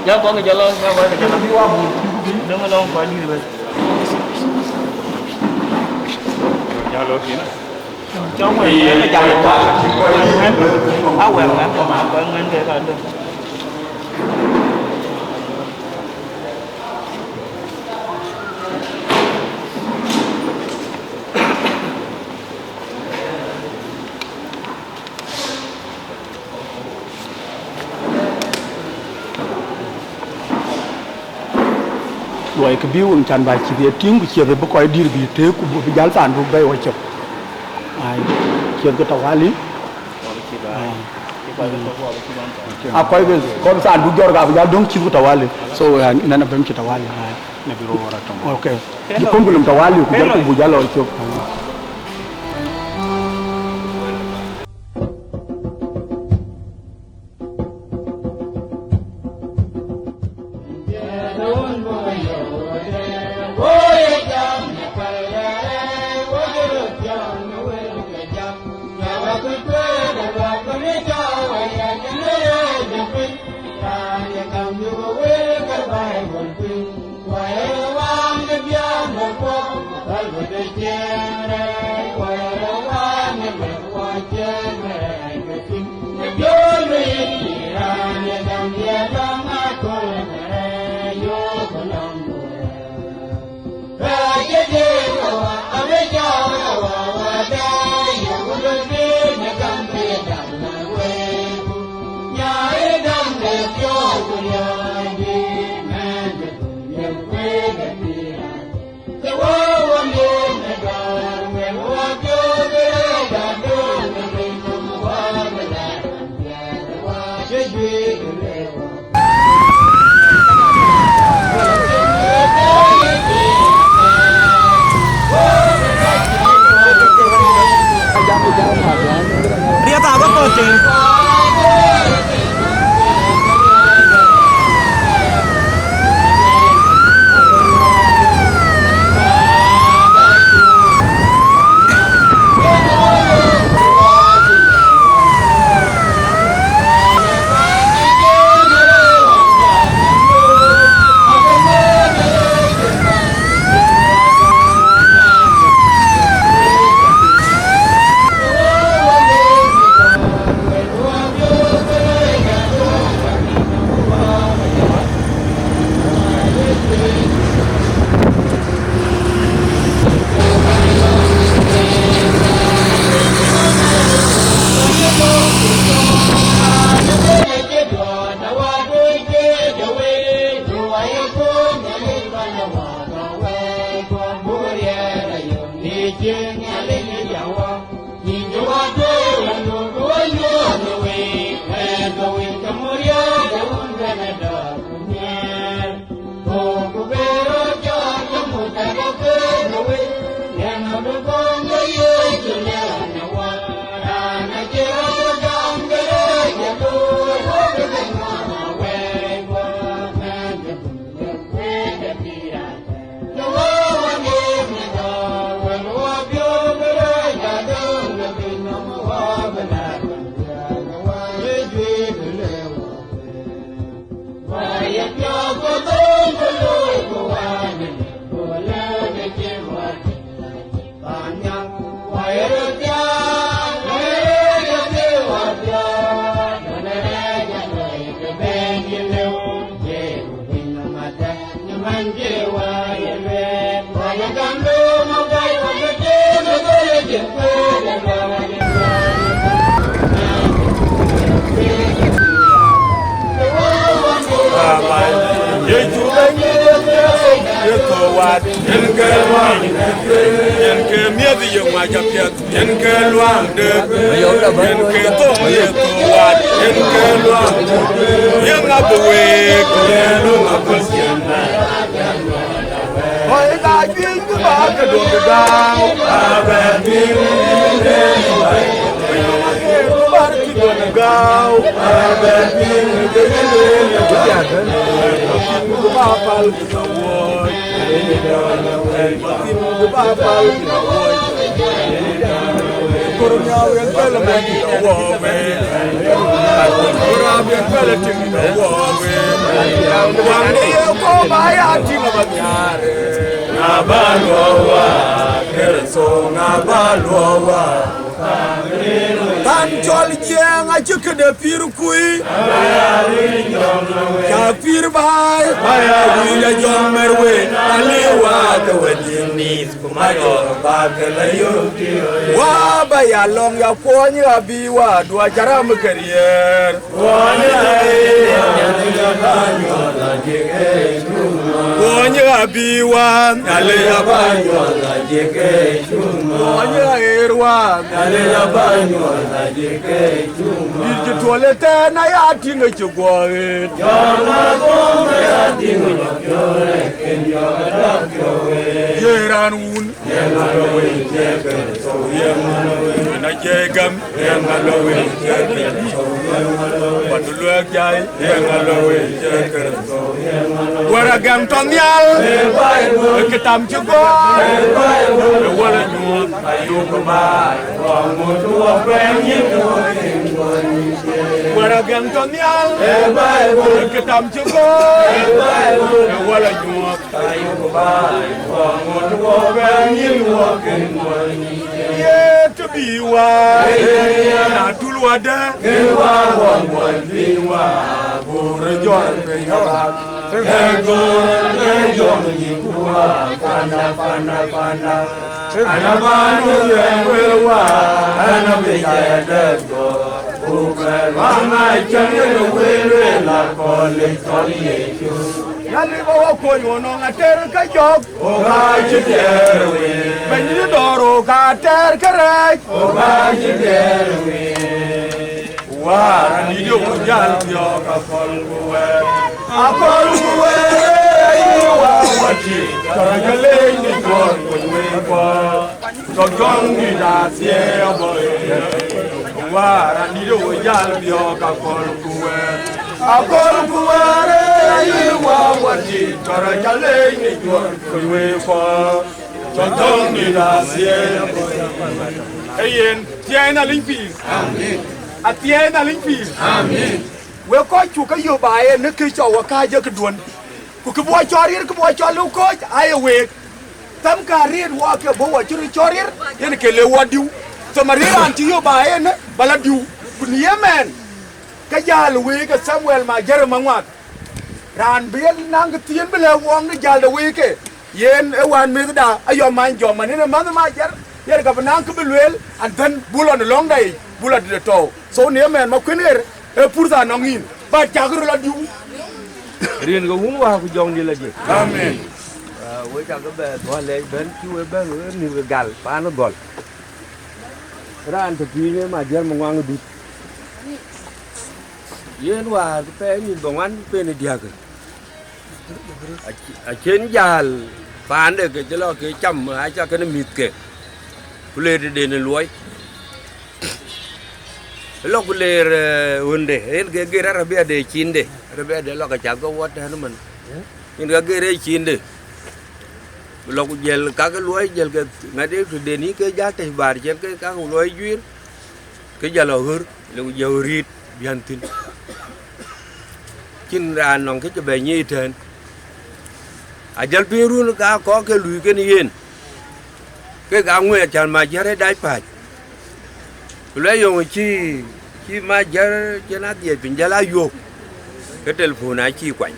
Ya có cái jalan, ya có cái jalan. Đừng có long quá đi về. Jalan kia nè. Trong này cái jalan quá. Áo quần ngắn, áo quần ngắn cái là được. Rồi cái biểu ông Chan bài chỉ biết tiếng của chiều về bốc coi đi bị thế của bộ giáo tàn bộ bay ở chợ, chiều cái tàu hóa lý, coi cái con tàn bộ giỏi gặp giáo đông chỉ của tàu hóa lý, so nên là bên chỉ tàu hóa lý, ok, chỉ con cái tàu hóa lý của giáo của bộ giáo ở chợ. Dia tak apa coaching. ken bele tingi no wowe wangi ko baya tinga banyare ngabalwa kereso ngabalwa tan chol jeng a chuk de pir kui ka pir bai baya wi la jom merwe aliwa ka wadin nis kumayo ba ka layo wa baya long ya kwony abiwa dwa jaram karier kwony abiwa ale ya banyo la jeke kwony erwa ale ya banyo la jeke irje toilette na ya tinga chugore jona gombe ya tinga chugore kenyo adakwe yeran un yengalowe jeke so yengalowe na jegam yengalowe jeke so yengalowe padulwa jai yengalowe jeke so yengalowe wara gam tonyal ketam chugore wala nyum ayu kubai wamutu wara gam tonyal ketam chugore wala nyum ayu kubai wamutu ye to be wa na tulwada wa wan biwa bur jor be yawa ego ego ni kuwa pana ana banu yewa ana be ya do uga mama chanye wele la kole kole yo nali bawa ko yono ngater ka jog o ga chiterwe benyi doro ka ter kare o ga chiterwe wa ni yo jal yo ka kol buwe akol buwe wa wati karagale ni kon we ko to jong ni da sie boy wa ni yo jal yo ka kol buwe akol buwe wa wati karagale ni kon we ko to jong ni da sie ayen tiena limpi amen atiena limpi amen we ko chu ka yo bae ne ki cho wa ka je ka duon ku ke bo chorir ku bo cho lu ko ai we tam ka rir wa ke bo wa churi chorir yen ke le wadiu to mari an ti yo bae ne bala diu ku ni yemen ka jal we ka Samuel ma jar Manguak ran bien nang tien bele wong ni jal de we ke yen e wan mi da ayo man jo man ne man ma jar yer ka nang ku belwel an dan bulon long dai bulat de to so ni yemen ma kwener e pour ça nongin ba chagru la diu rien go hun wa ku jong di la je amen we cha ga be to le ben ki we be ni we gal pa no gol ran to pi ne ma jar mo ngang du yen wa pe ni dong an pe ni dia ke a chen jal pan de ke lo ke cham a cha ke ni mit ke ku le de ne loy lo ku le hunde en ge ra rabia de chinde rabia de lo ka cha go wat han man en ge re chinde lo ku jel ka cái loy jel ke na de de ni ke ja te bar chen ke ka loy juir ke ja lo hur lo jo rit bian tin chin ra nong ke be nyi ten a jal pi ru ka ko ke lui ke ni yen ke ga ngwe chan ma jare dai pa le yo chi ma jar chena die pin jala yo ke telephone a chi kwai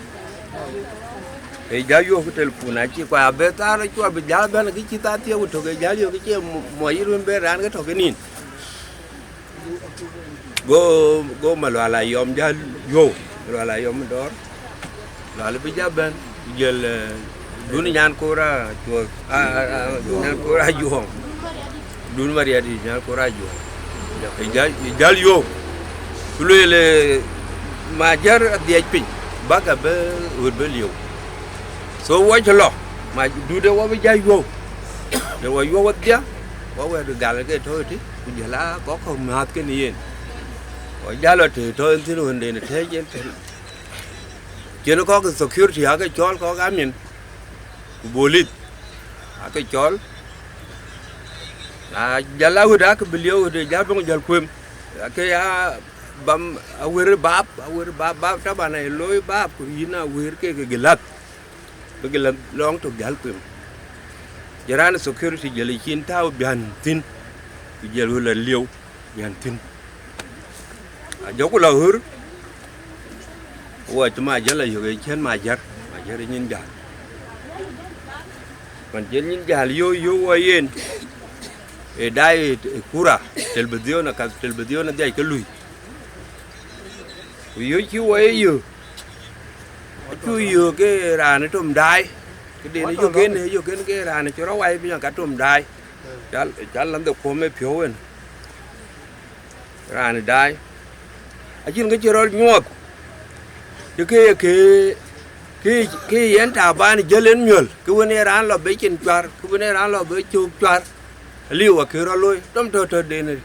e ja yo ke telephone a chi kwa be ta ro chwa be ja be na ki chi ta tie u to ke ja yo ke che mo yi ru be ran ke to ke nin go ma la yom ja yo la yom dor la le be ja ben jel dun nyan ko ra chua nyan ko ra yo dun maria di nyan ko ra yo jal yo kulele majar dia pin baga be urbe liu so wa chlo ma du de wa be jay yo de wa yo wa dia wa we de gal ke thôi ti jala có không mat ke ni yen wa jalo te thôi ti ru de ne te jen te ke no ko security ha ke chol ko ga min bolit ha ke chol jala udah ke beliau udah jal bang jal kuem ke ya bam awir bab ta bana loy bab ku yina wir ke gelat begelat long to gal pim jaran security jeli kin taw bian tin jelu la liw bian tin a joku la hur wa tuma jala yo ge chen ma jar nyin jar còn trên những cái yo wa yen e dai kura television na dai ke lui yo chi wa yo chu yo ke ra ne tum dai cái đi nó yo ken ke ra ne cho wai bi ka tum dai chal lam de ko me pyo en ra ne dai a chin cái chero nyop cái yến thảo ban giờ lên nhiều cái vấn đề ran là bế trên choar cái vấn đề ran là bế chụp choar liu ở kia rồi lôi trong thờ đền này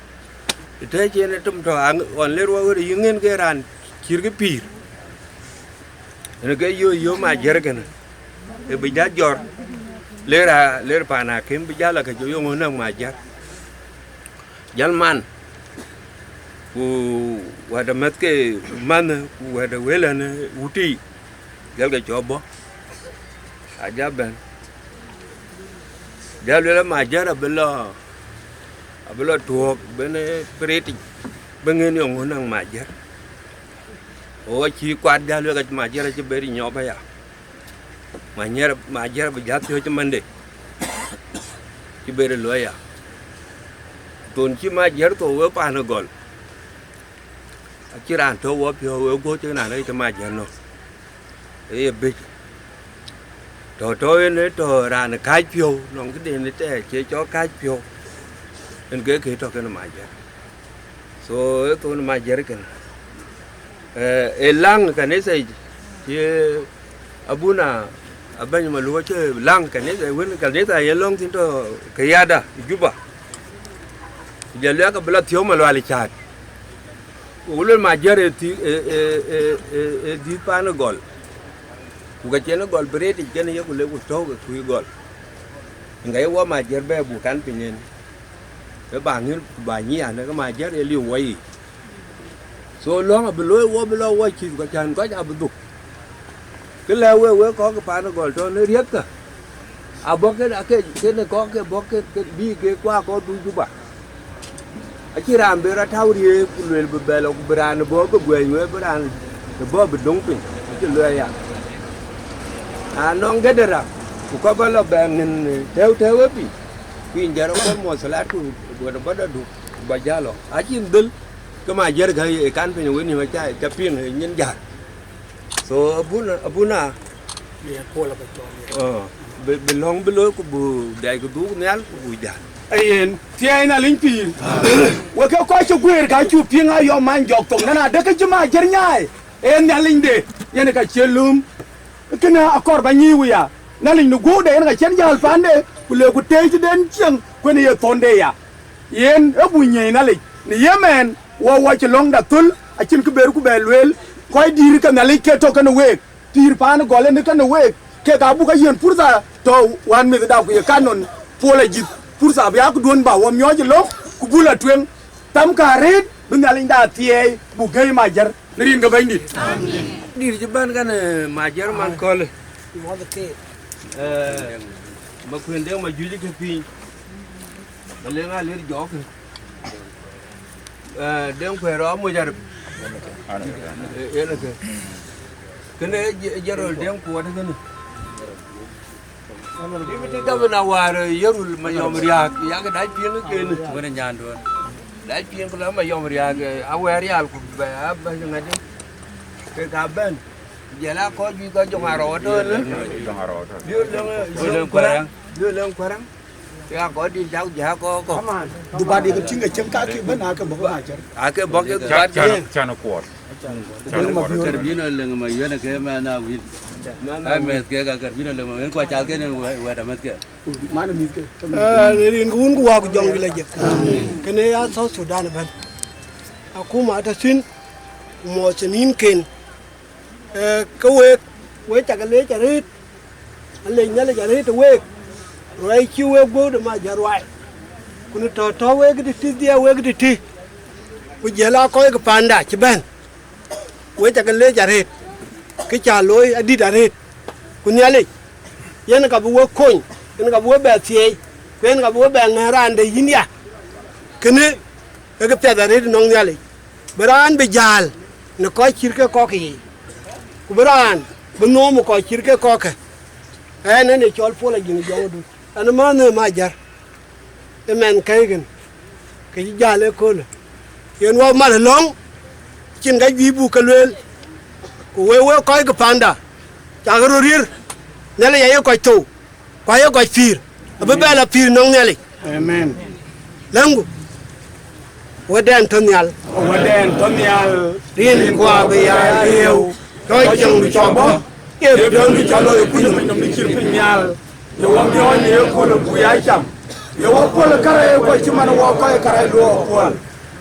thế chứ này trong thờ ăn còn lên qua cái những cái ran chỉ cái pì cái yo mà giờ cái này cái bây giờ giọt lên pa na kiếm bây giờ là cái chỗ用nó mà giờ man ku wada met ke man ku wada welan uti gal ga jobo aja ben jalula ma jara belo tuok bene preti bengen yo ngonang ma jar o chi kwat jalula ga ma jara che beri nyoba ya ma jara ba jatyo che mande che beri lo ya ton chi ma jar to we pa na gol chiran to wo pyo go che na le ma jar no e be to ne to ran kai pyo no cái đền này te che cho kai pyo en cái to cái ma jar so to ma jar cái e lang cái này sai che abuna abany ma lu che lang cái này sai wen cái này sai long tin to kayada juba je le ka bla thio ma lo ali chat ulo ma jar di pa no gol ku ga chen gol breti chen ye ku le ku to ku gol ngai wa ma jar be bu kan pinen ke ba ngi ba ni ana ka ma jar e li wai so lo ma lo wa chi ka chan ko ja bu du ke le we có cái pa no gol to ne riek ka a bo ke da ke ne có cái bo ke bi ke qua có du ju ba a chi ram be ra thau ri ku le be lo ku bran bo be gwe ngwe bran bo be dong pin chi le ya nong gedera ku ko balo ben tew pi pin jaro ko mo salat ku do bada du ba jalo a chin dul ko ma jer ga kan pin wen ni ma cha pin nyen jar so abuna ne ko la ba to be long be lo ku bu dai ku du nel ku bu jar ayen tiai na ling pi wa ka ko chu gwer ka chu pin a yo man jok tong na de ka juma jer nyai en na ling de yen ka chelum kena akor ba nyi wiya na ling no go de na chen jal fan de ku le ku te ji den chang ku ne ye ton de ya yen e bu nyi na ling ni yemen wa chi long da tul a chin ku ber ku be lwel ko dir ka na ling ke to ka no we tir pa na gole ne ka no we ke ka bu ka yen purza to wan me da ku ye kanon pola ji purza ba ku don ba wa myo ji lo ku bula twen tam ka red bu na ling da tie bu gay ma jar rin ga bay nit amen dir ji ban kan ma jar man ko le mo da ke ma kwen de ma juji ke pi ma le nga le jok den ko ro mo jar ena ke kene jarol den ko da kene dimiti gabna war yarul ma yom riak ya ga dai pien ke ne wona nyan don dai pien ko ma yom riak awer yal ko ba ngadi ke ka ben jela ko ju ko jongaro to le đưa lên quang ya có đi giáo giả có du ba de ka tinga chem ka ki bana ka ba ma jar cái bọc cái bát cha nó quật cái gì nó lưng mà dưới này cái mà nào vin ai mà cái gì nó lưng mà qua chào cái này qua đâm cái ma na mi ke rin gun ku wa ku jong la je ke ne ya so Sudan ban akuma ta sin mo senin ken ka we ta ka le ta rit ale nya le ja rit we rồi chiu we go de ma jarwai kunu to we gidi ti dia we gidi ti bây giờ là coi cái panda chứ bên với chắc cái lê trả hết cái trả lối đi trả hết cũng nhớ đi yên cái búa coin yên cái búa bè thiê yên cái búa bè ngaran de India cái này cái bè trả hết nông nhớ đi beran bejal nó coi chir cái co cái beran bên nôm một coi chir cái co cái nên để cho phụ là gì giống được anh mà nó mà jar em men cái giá lệ cô là hiện qua mà long trên cái vi bu cái luyện của quê coi cái panda chả có rồi nên là vậy coi tàu coi phir bây giờ là phir nông này amen lăng quê đen thân nhal riêng qua bây giờ yêu coi chừng cho bó yêu đừng cho lời quý mình đồng đi chịu phình nhal yêu ông yêu nhiều cô là bùi ai chậm yêu cô là cái coi chứ mà nó coi cái lúa cô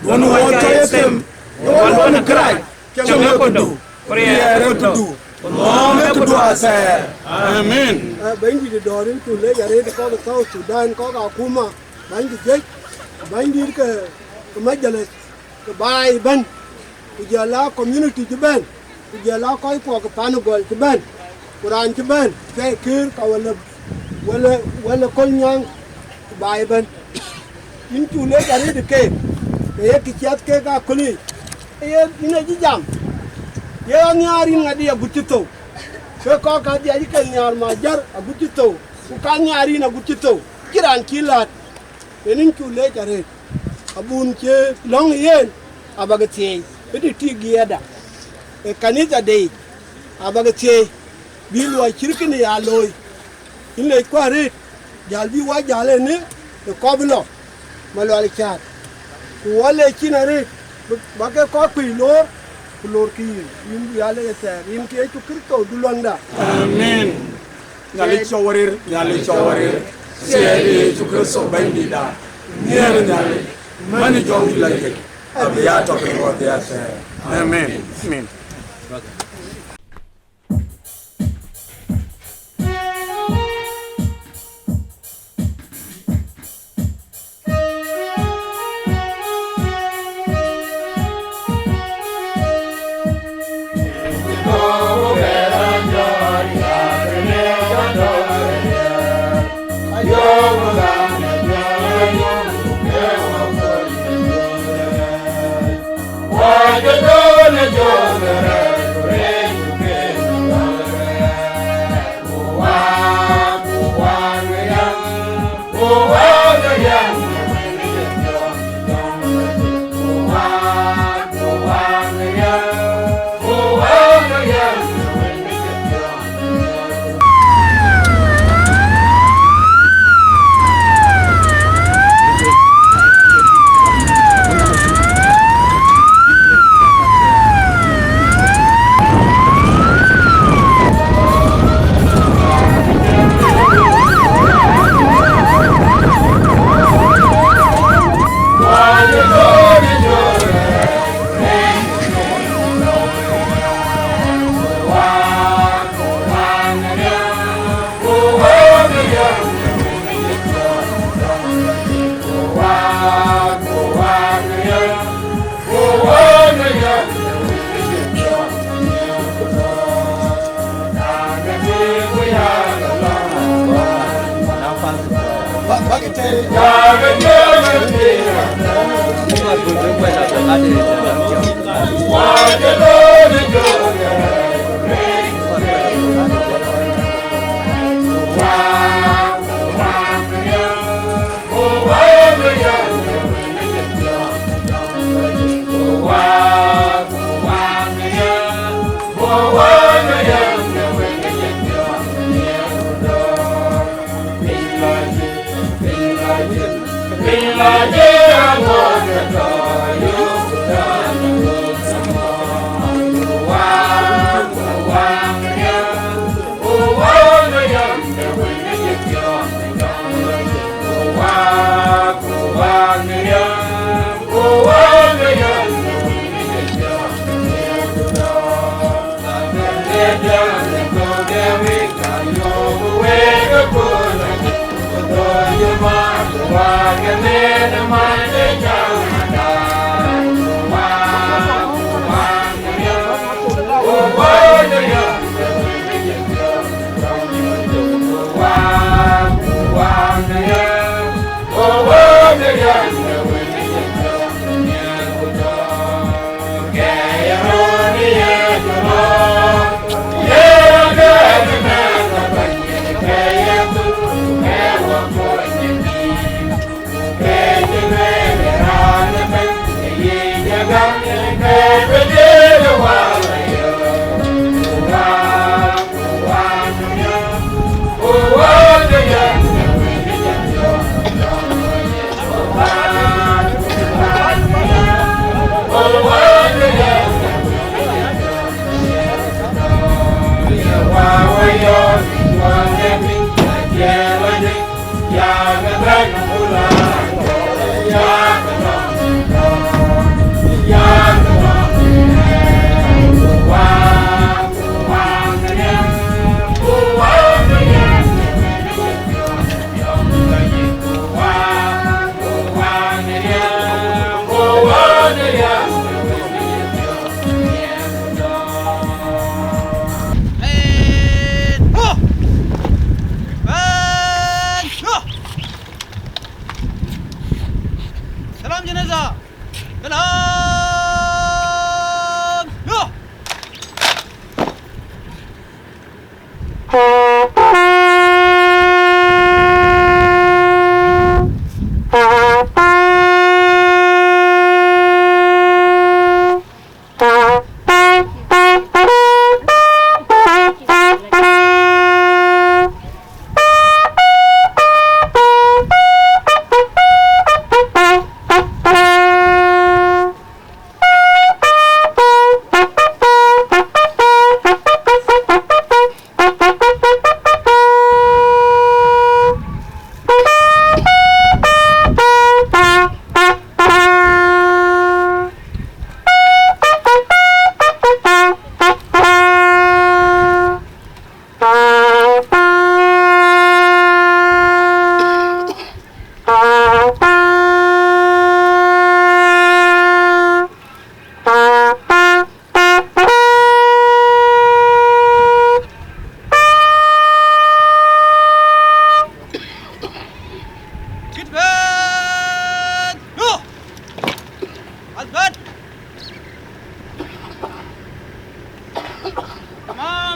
Wanu watoye tem, wanu krai, chama kudu, priere kudu, mame kudu ase, amen. Bánh đi đòi đến từ lễ giờ có cái tàu Sudan có cả kuma, bánh đi chết, bánh đi cái mấy giờ này, cái bài bên, bây giờ là community chứ bên, bây giờ là coi qua cái panel chứ bên, Quran chứ bên, cái kia cầu là con nhang, bài bên, những chủ lễ giờ được kê. Cái chết cái kuli, cái này chỉ jam, cái nyari ngadi ya butito, cái có cái gì cái nyar majar butito, cái nyari na butito, kiran kilat, cái nín chule chare, abun che long yen, abagati, cái đi tigia da, cái kanita day, abagati, bilu achirki ni aloi, inle kwa re, jalbi wa jale ne, cái koblo, malo alichat. Wale China re bagai kau pilor ki ini wale ya ini kia itu kerto duluanda amen nyali cawarir siapa itu kerso bandida nyali mana jauh lagi abia topi dia amen amen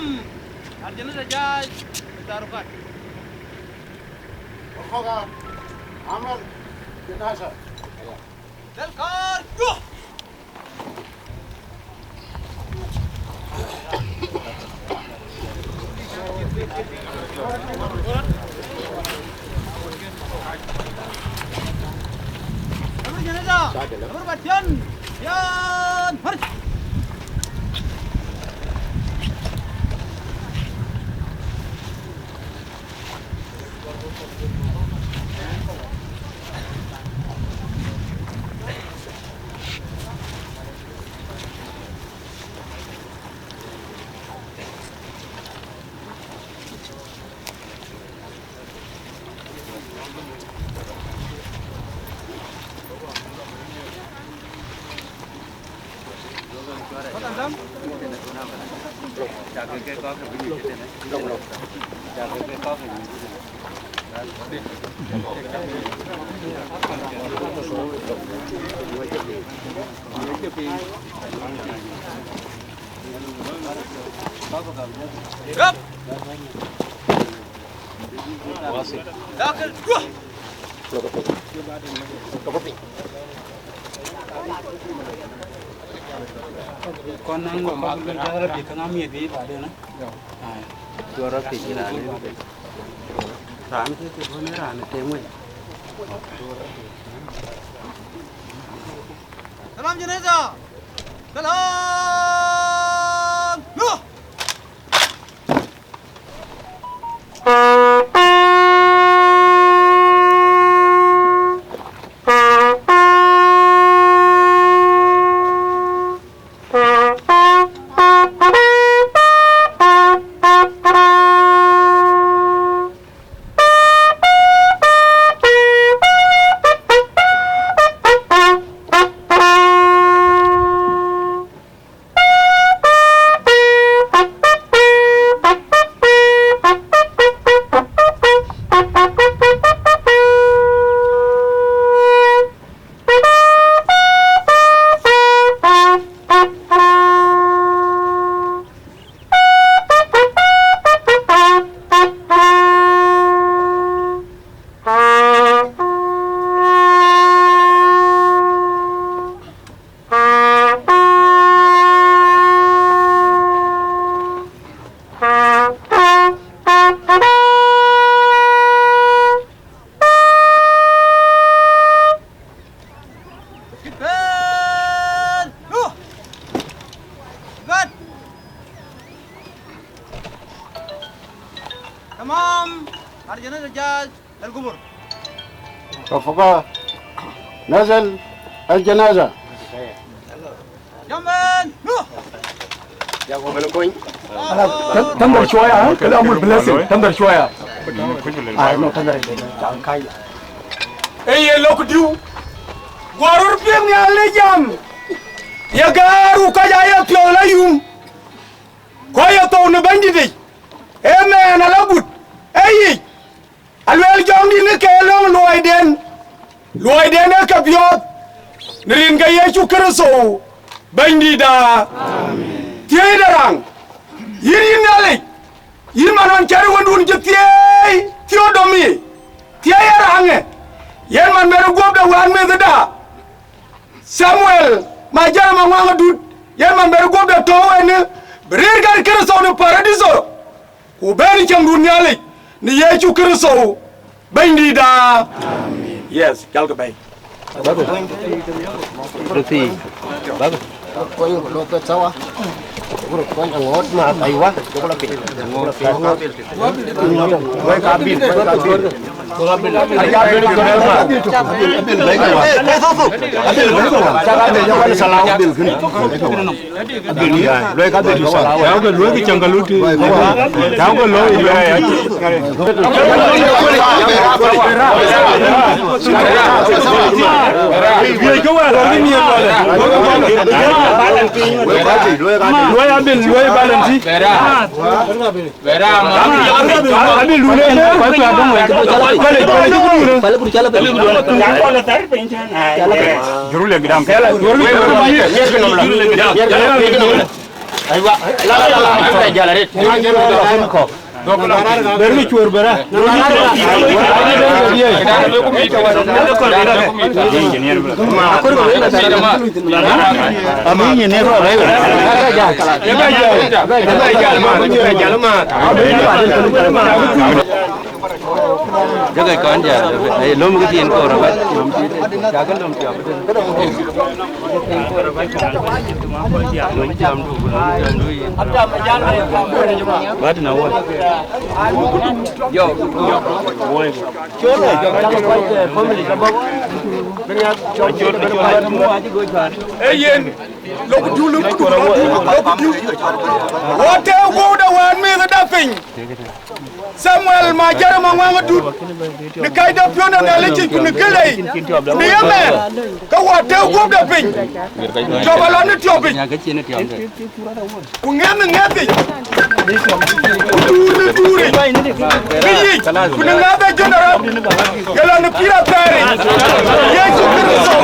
Tamam. Arjana saja taruhkan. Hoga. Amal. Jenazah. Delkar. Yuh. Nomor jenazah. Nomor batian. Yan. March. Yap. Dakar. Con anh ngồi mặc bên kia là bị cái ngắm nhiệt đi vào đây nó. Chua rất thì là sáng thế thôi nữa là tiếng mình. Salam jenazah. Salam. Nuh. Tamam. Arjana saja al-kubur. رفقا نزل الجنازة. Jamban. Nuh. تندر شوية ها كلام البلاسي تندر شوية نو تندر اي لوك ديو غورور بيم يا لجام يا غارو كاجا يا تيولا يوم كويا تو نباندي دي انا لابوت اي الويل جام دي نكيلون لويدن كبيوت نرين غايا كرسو باندي دا امين تيدران yiri nale yiri manon chari wondun je tiodomi tiara hange yen man mero gobda wan me da Samuel majara manganga dut yen man mero gobda to wene brer gar kerso no paradiso ku beni cham dunyale ni yechu kerso bandi da amen yes kalga bay Berarti bagus. Kau yang lo ke sawah. Kau yang ngot mah kaiwa. Kau lapik. Kau kabil. Aywa, la jala ret. Bermi chur bera. Jaga kon ja, lom cái tiền cô rồi vậy. Jaga lom chậm. Bắt nào vậy? Yo, chốt rồi, family cái bao. Bên nhà chốt Ê yên, lúc chú lúc chú What tell go the one me the duffing. Samuel ma jara ma ngwa du. Ni kai da pion na lechi ku ni gele. Ni yame. Ka wa tell go the pin. Jo ba lo ni tio pin. Cái chuyện này tio. Ku ngem ngati. Du ni duri. Ni ku ni ngaba general. Yala ni pira tare. Yesu Kristo.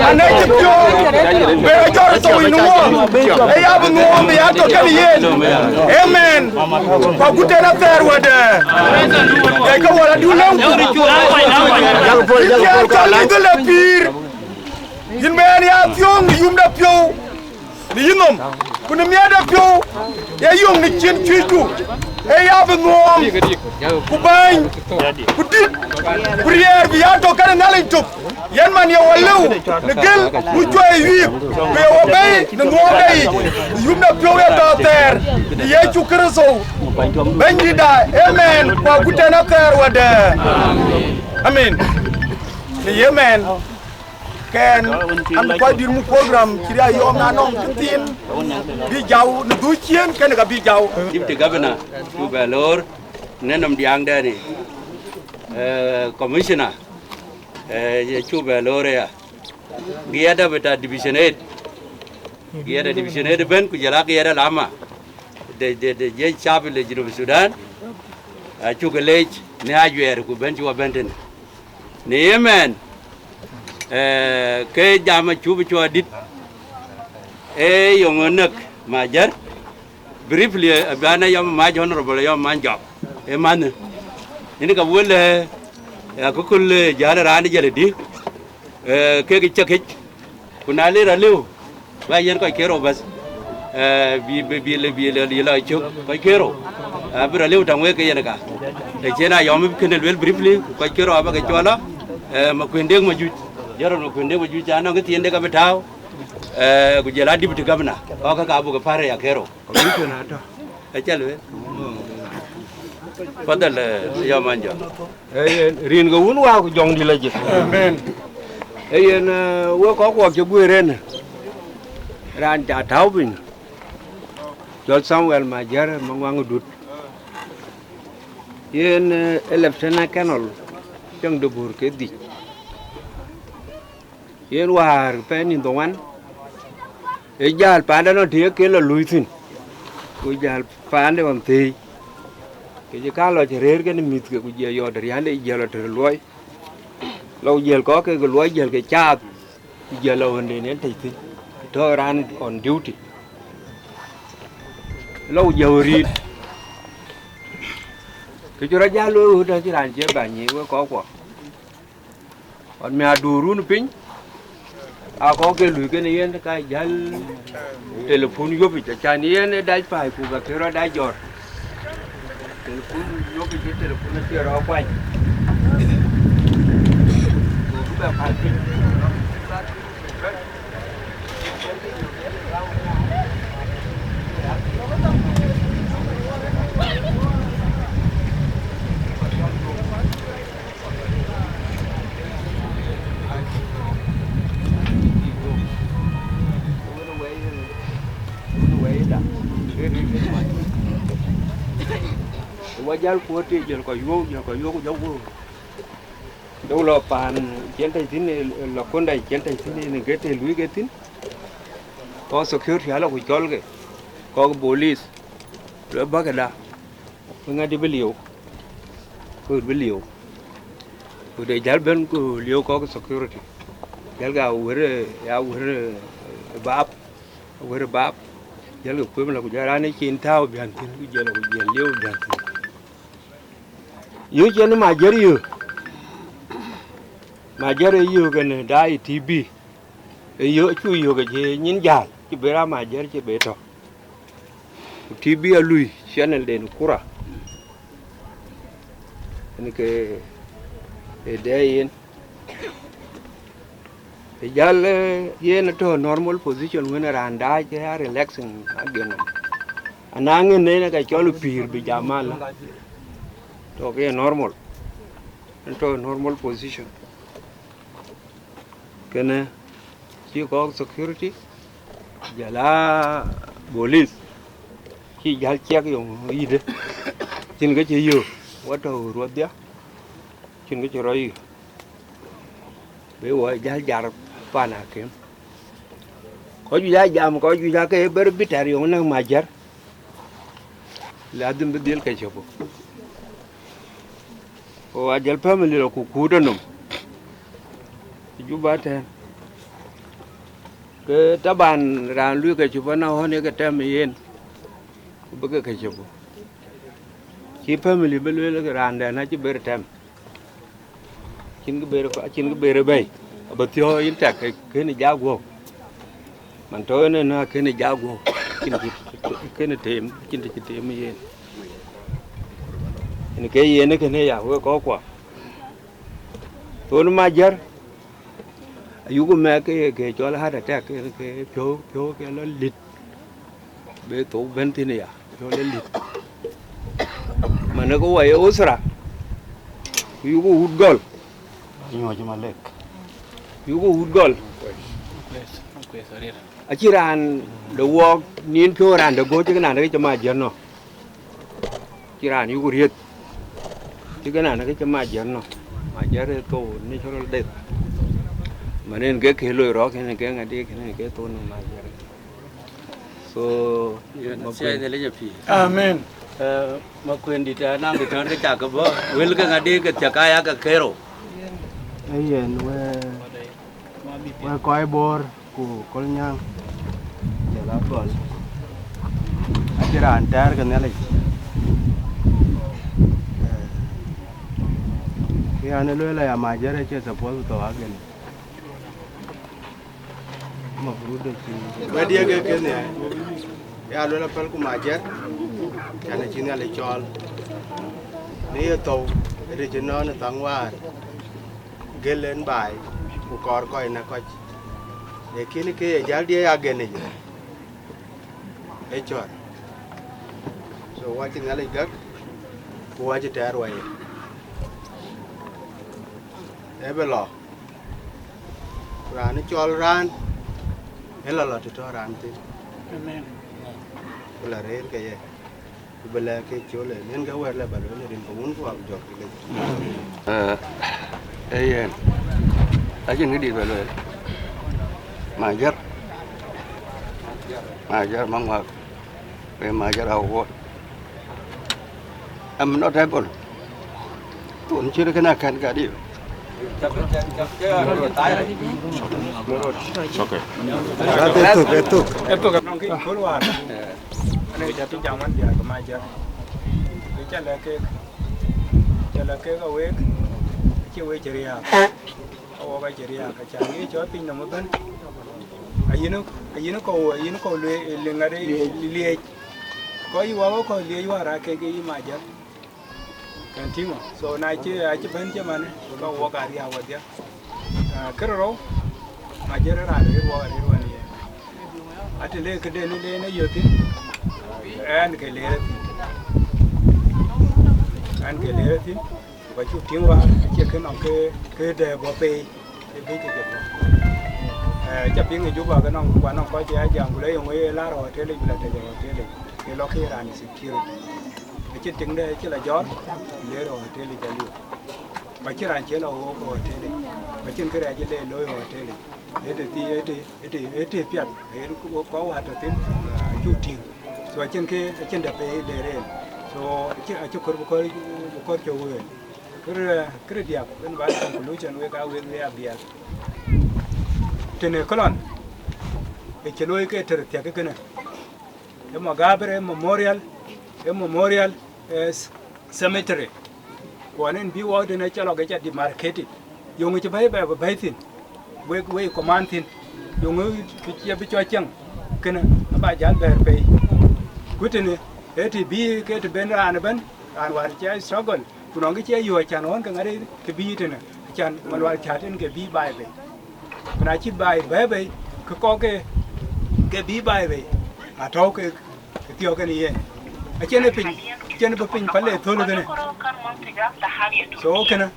Ana ti pio. Be jor so inu wo. E ya bu ngo me ya to kan ye. Amen. Kwa kutena ter wade. Ya ka wala du law. Ya ka ligo la pir. Yin men ya pyong yum da pyo. Ni yinom. Kuna mi da pyo. Ya yum ni chin chitu. E ya bu ngom. Ku bain. Ku dit. Prière bi ya to kan ngalin tup. Yan man ya walu. Ni gel mu joy yip. Be wo bay ni ngom bay. Yum da pyo ya ta ter. Yesu Kristo. Benjida, amen. Kwa kutena ter wade. Amen. Ni amen. Ken am kwa dir mu program kiri ayom na nom tin. Bi jaw na du chien ken ga bi jaw. Deputy Governor to Balor nenam diang dari. Commissioner chu Balor ya. Dia ada beta division 8. Dia ada division 8 ben ku jala dia ada lama. De je chabe le jino Sudan chu gelej ne ajuer ku ben chu benten ne yemen ke jama chu bu dit yongonak majar briefly bana yom ma honorable yom manjak man ini ka wole ko kul jara rani jale di ke ki chakich kunale ralu ba yen ko kero bas bi la chuk ko kero abra lew tangwe ke yenaka de chena yom kenel wel briefly ko kero aba ke chola ma kwende ma ju yaro no kwende ma ju jana ke tiende ka betaw ku jela Deputy Governor ko ka abu ka pare ya kero ko na to chalwe padal ya manja Rin go un wa ku jong di la jit. Amen. Yen wo ko ko ke bueren. Ran ta thau bin. Jol Samuel ma jar mangwang dut. Yen election kanol jang de bur ke di. Yen war pe ni doan. E jal pa da no tie ke la luisin. Ku jal pa de on ti. Ke je ka lo je rer ke ni mit ke ku je yo der yande je lo ter loy. Lo je ko ke loy je ke cha je lo hande ne tai ti. To ran on duty. Lâu giờ đi cái chỗ đó giá lúa đó chỉ làm chế bài nhiều có quả còn mẹ đủ luôn pin có cái lưỡi cái này cái giá telephone vô bị chạy này đai phải của cái đó đai giọt telephone vô bị cái telephone nó chưa rõ quay wajal kuati jel ko yo ko đâu lo pan chiến tay tin lo con đây chiến tay tin này cái tay lưới cái tin có security là cái chol cái có police rồi bác cái đó ngay đi bên liều rồi để giải bên cái liều có cái security giải gạo vừa bắp giờ lúc cuối là giờ ra này chín thao biển thì giờ là biển liêu biển yêu cho nó mà giờ yêu cái này đại TB yêu chú yêu cái gì nhìn dài chỉ biết ra mà giờ chỉ biết thôi TB ở lui channel đến kura này cái đây yên thì giờ là nó to normal position when around die they are relaxing again anang này cái cho lu pir bị jamal to cái normal to normal position cái này chỉ có security jala police chỉ jal check yung gì đấy trên cái gì yêu what đâu ruột đấy trên cái chỗ rồi bây giờ jal jar pana kem có gì ra jam có gì ra cái beri bitari yung nang majar ladin bedil cái chỗ o ajal family lo kukuda num juba ten ke taban ran lu cái chỗ nào hơn cái tem yen bữa cái chỗ khi family belu cái ran đây nó chỉ beri tem chín cái beri bay bật theo in tạc cái này Ajakguong mình thôi nên nó cái này Ajakguong cái này thêm chín cái thêm yen cái gì cái này có quả tôi nó majar ayu ko mẹ cái cho là hạt cái phiếu cái nó lịt bê tổ bên thế này cho nó lịt mà nó có vậy osra ayu ko hút gol Inyo cuma lek. ayu ko hút gol achiran the walk nin phiếu ran the go chứ cái nào cái cho majar nó achiran ayu ko riết chứ cái nào nó cái cho majar nó majar to natural death mà nên cái lối đó cái này cái ngày đi cái này cái tôn mà so mà quên thì lấy nhập phi Amen. mà quên đi ta nam thì thằng cái chả có bơ quên cái ngày đi cái chả cái cái kero Ayen we koi bor ku kolnyang. Jala gol. Ajira antar kan yale. Ya ne lo la ya majare che suppose to agen. Ma brudo ki. Wadia ke ne. Ya lo la pel ku majer. Ya ne chin yale chol. Ni to original na tangwar. Gelen bai ku kor koi na koch e kini ke jal dia agene je e chor so watching ale gak ku watch tar wa e belo ran chol ran e la to ran ti amen bela re ke ye bela ke chole nen ga wer la balo ne rin ko un ko ak jok le Ayen, aja ni di bawah, majar Manguak, majar Agau. I'm not able. Tuan ciri kena kan kadi. Okay. Itu kan nongki keluar. Ini jadi jangan dia kemajar. Jalan ke awek. Chiwe cheria awo ba cheria ka changi cho pin no ben ayino ko le ngare le ko yi wa ko le yi wara ke yi maja kan timo so na che a che ben che mane ko wo ka ri awa dia kero majera ra ri wo ni ate le ke de le ne yoti an ke le ti và chú tiếng vào chia cái nòng cái đề bỏ bê cái chấp tiếng người chú vào cái nòng quán nòng coi chị ai chẳng lấy ông ấy lá rồi thế là thế này cái lo khi ra thì security cái trên tiếng đây chỉ là gió lấy rồi thế là chạy luôn mà chỉ là chỉ là ô rồi thế này mà trên cái này chỉ lên lối rồi thế này để thì phiền để có hoạt động tiếng chú tiếng rồi trên đập bê để lên rồi chú có chỗ người kere dia ben ba conclusion we ka we abia tene kolon e chelo ke ter tia ke kana Gabre memorial cemetery kwanen bi wo de na chalo ga jadi marketed yung ci bay tin we command tin yung ci bi cho chang kana ba jal ber pe kutene eti bi ke te ben ran ban an war ci struggle kuno ngi ci yo chan won ka ngare ke bi tene chan mal war chaten ke bi bay be kuna ci bay be ko ke bi bay be a to ke tio ke ni ye a chene pin pale tholo gane so kana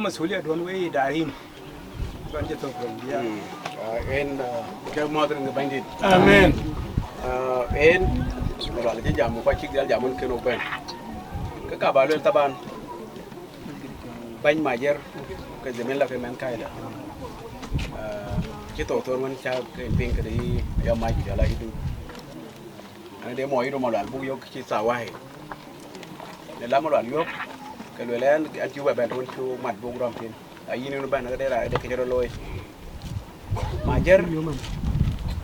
masuliya don we darin don je to from dia en ke modern ngi bandit amen en wala je jamu ko ci dal jamun keno ben ka ba lo taban bañ majer ke zemen la fe men kayda ci to to won cha ke pin ke di ya ma ji la hidu anh để mọi đồ mà loạn bung vô chỉ xào ai để làm mà loạn vô cái lưỡi lén anh chú về bèn thôn chú mặt bung rong tiền ai như nó bán cái đấy là để cái cho lôi mà giờ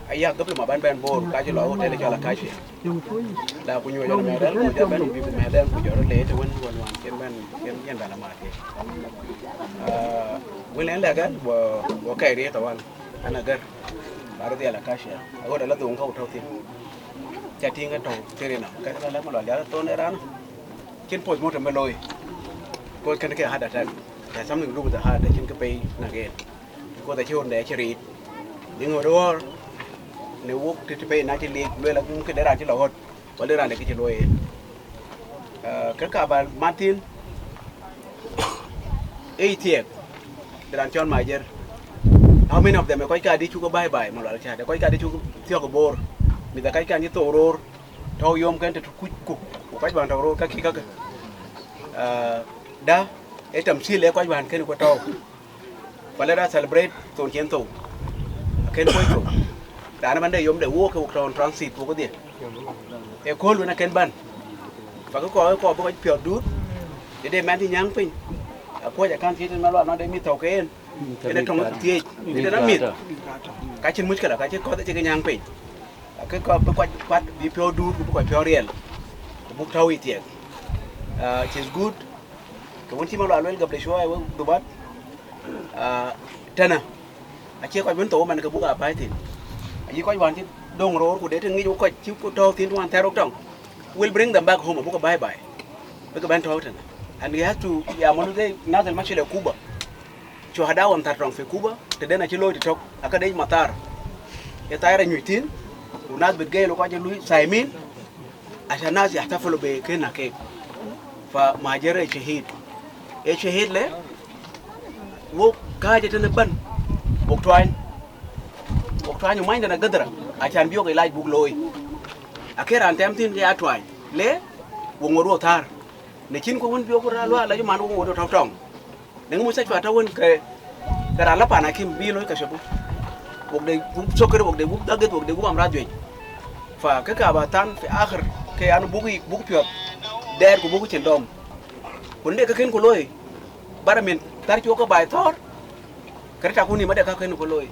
ai ya cấp mà bán bèn bồn cái cho lỗ để cho là cái gì là cũng nhiều cho mẹ đấy cũng cho bèn bị mẹ đấy cũng cho nó lệ thì quên cái bèn cái là mà thì quên lén là cái bộ cái đi tao anh là cái baru dia là cái gì ở đây là tuồng khâu thâu tiền chatting cái đầu thế nào cái là mà loại giá to này đó trên post một trăm lôi coi cái hạt đặtแต่ซ้ำหนึ่งรูปแต่หาได้ชิ้นก็ไปนักเรียนก็แต่ชนได้เฉลี่ยยังไงด้วยในวุฒิที่ไปนักที่เลี้ยงด้วยแล้วก็ได้ร้านที่เราหดวันได้ร้านได้กิจด้วยก็กลับมามาทินเทียกได้ร้านจอนมาเยอะ how many of them ไม่ค่อยการที่ชูก็บายมาหลายชาติแต่ค่อยการที่ชูเที่ยวกับโบร์มีแต่ใกล้กันที่โตโรร์เท่ายมกันแต่คุยกุกไปบางโตโรร์ก็ขี้ก็ได้ไอ้จำชื่อแล้วก็วันแค่นี้ก็โตวันแล้วได้ celebrate ตัวเชียนตัวแค่นี้ก็ตัวแต่อันนั้นได้ยมได้วัวคือตอน transit พวกก็เดียไอ้คนรู้นะแค่บ้านฝากก็พวกเพียวดูดจะได้แม้ที่ยังเป็นพวกจากการที่มาว่าน้องได้มีเท่าเกณฑ์ได้ตรงนั้นที่ได้น้ำมิดการชิ้นมุ้งกันหรอการชิ้นก็ได้จะยังเป็นcái con bức quạt vì phiếu đu bức quạt phiếu riêng bức thâu ý tiệt is good cái vấn đề mà loại lên gặp để show ai vẫn đủ bắt thế nào chia quạt vấn tổ mà cái bức à phải thì chỉ quạt hoàn thì đông rồi của đấy thì nghĩ quạt chiếu của thâu tiến hoàn theo trong will bring them back home bức bye bye với cái band thâu thế and we have to một cái nào thì mắc là Cuba cho hạt đào ăn thật trong phía Cuba thì đây là chỉ lôi từ trong cái đấy mà tar cái tay là nhụy tín وناس بتجيلوا قاعد يلوي سايمين عشان الناس يحتفلوا بكنا كيك فما جرى شهيد له वो काज इतने बन बुकटवाइन जो माइंड ना गदरा आचान बियो के लाइट बुक लोई आखिर अंत हम तीन के आटवाइन ले वो ngoro thar ने चिन को वन बियो को रालवा ला जो मानो ngoro thau tong neng mu sa chwa tawon ke kara la pana kim bi loi ka shabu buộc để buộc cho cái buộc để buộc đã cái buộc để buộc làm ra chuyện và cái cả bà tan phải akhir cái anh buộc phiệt đen của buộc trên đom vấn đề cái khen của lôi ba mình ta chúa có bài thót cái trào này mới được cái khen của lôi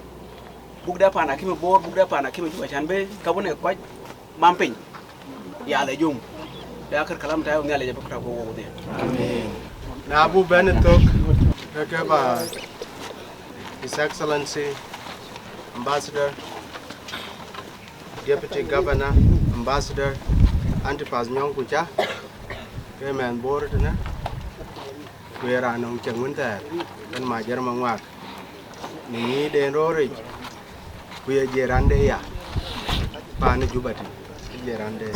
buộc đã phản khi mà board buộc đã phản khi mà chụp chán bê cái vấn đề quay mam pin ya lại dùng để akhir kalam tayo nghe lại cho trào của thì na Abu Benetok cái bà His Excellency Ambassador, Deputy Governor, Ambassador, Antipas Nyong Kucha, cái màn board đó, quê ra nông trường vấn đề, bên mà giờ Manguak, ní đến rồi, quê giờ ran đây à, pa nó chụp bát, giờ ran đây,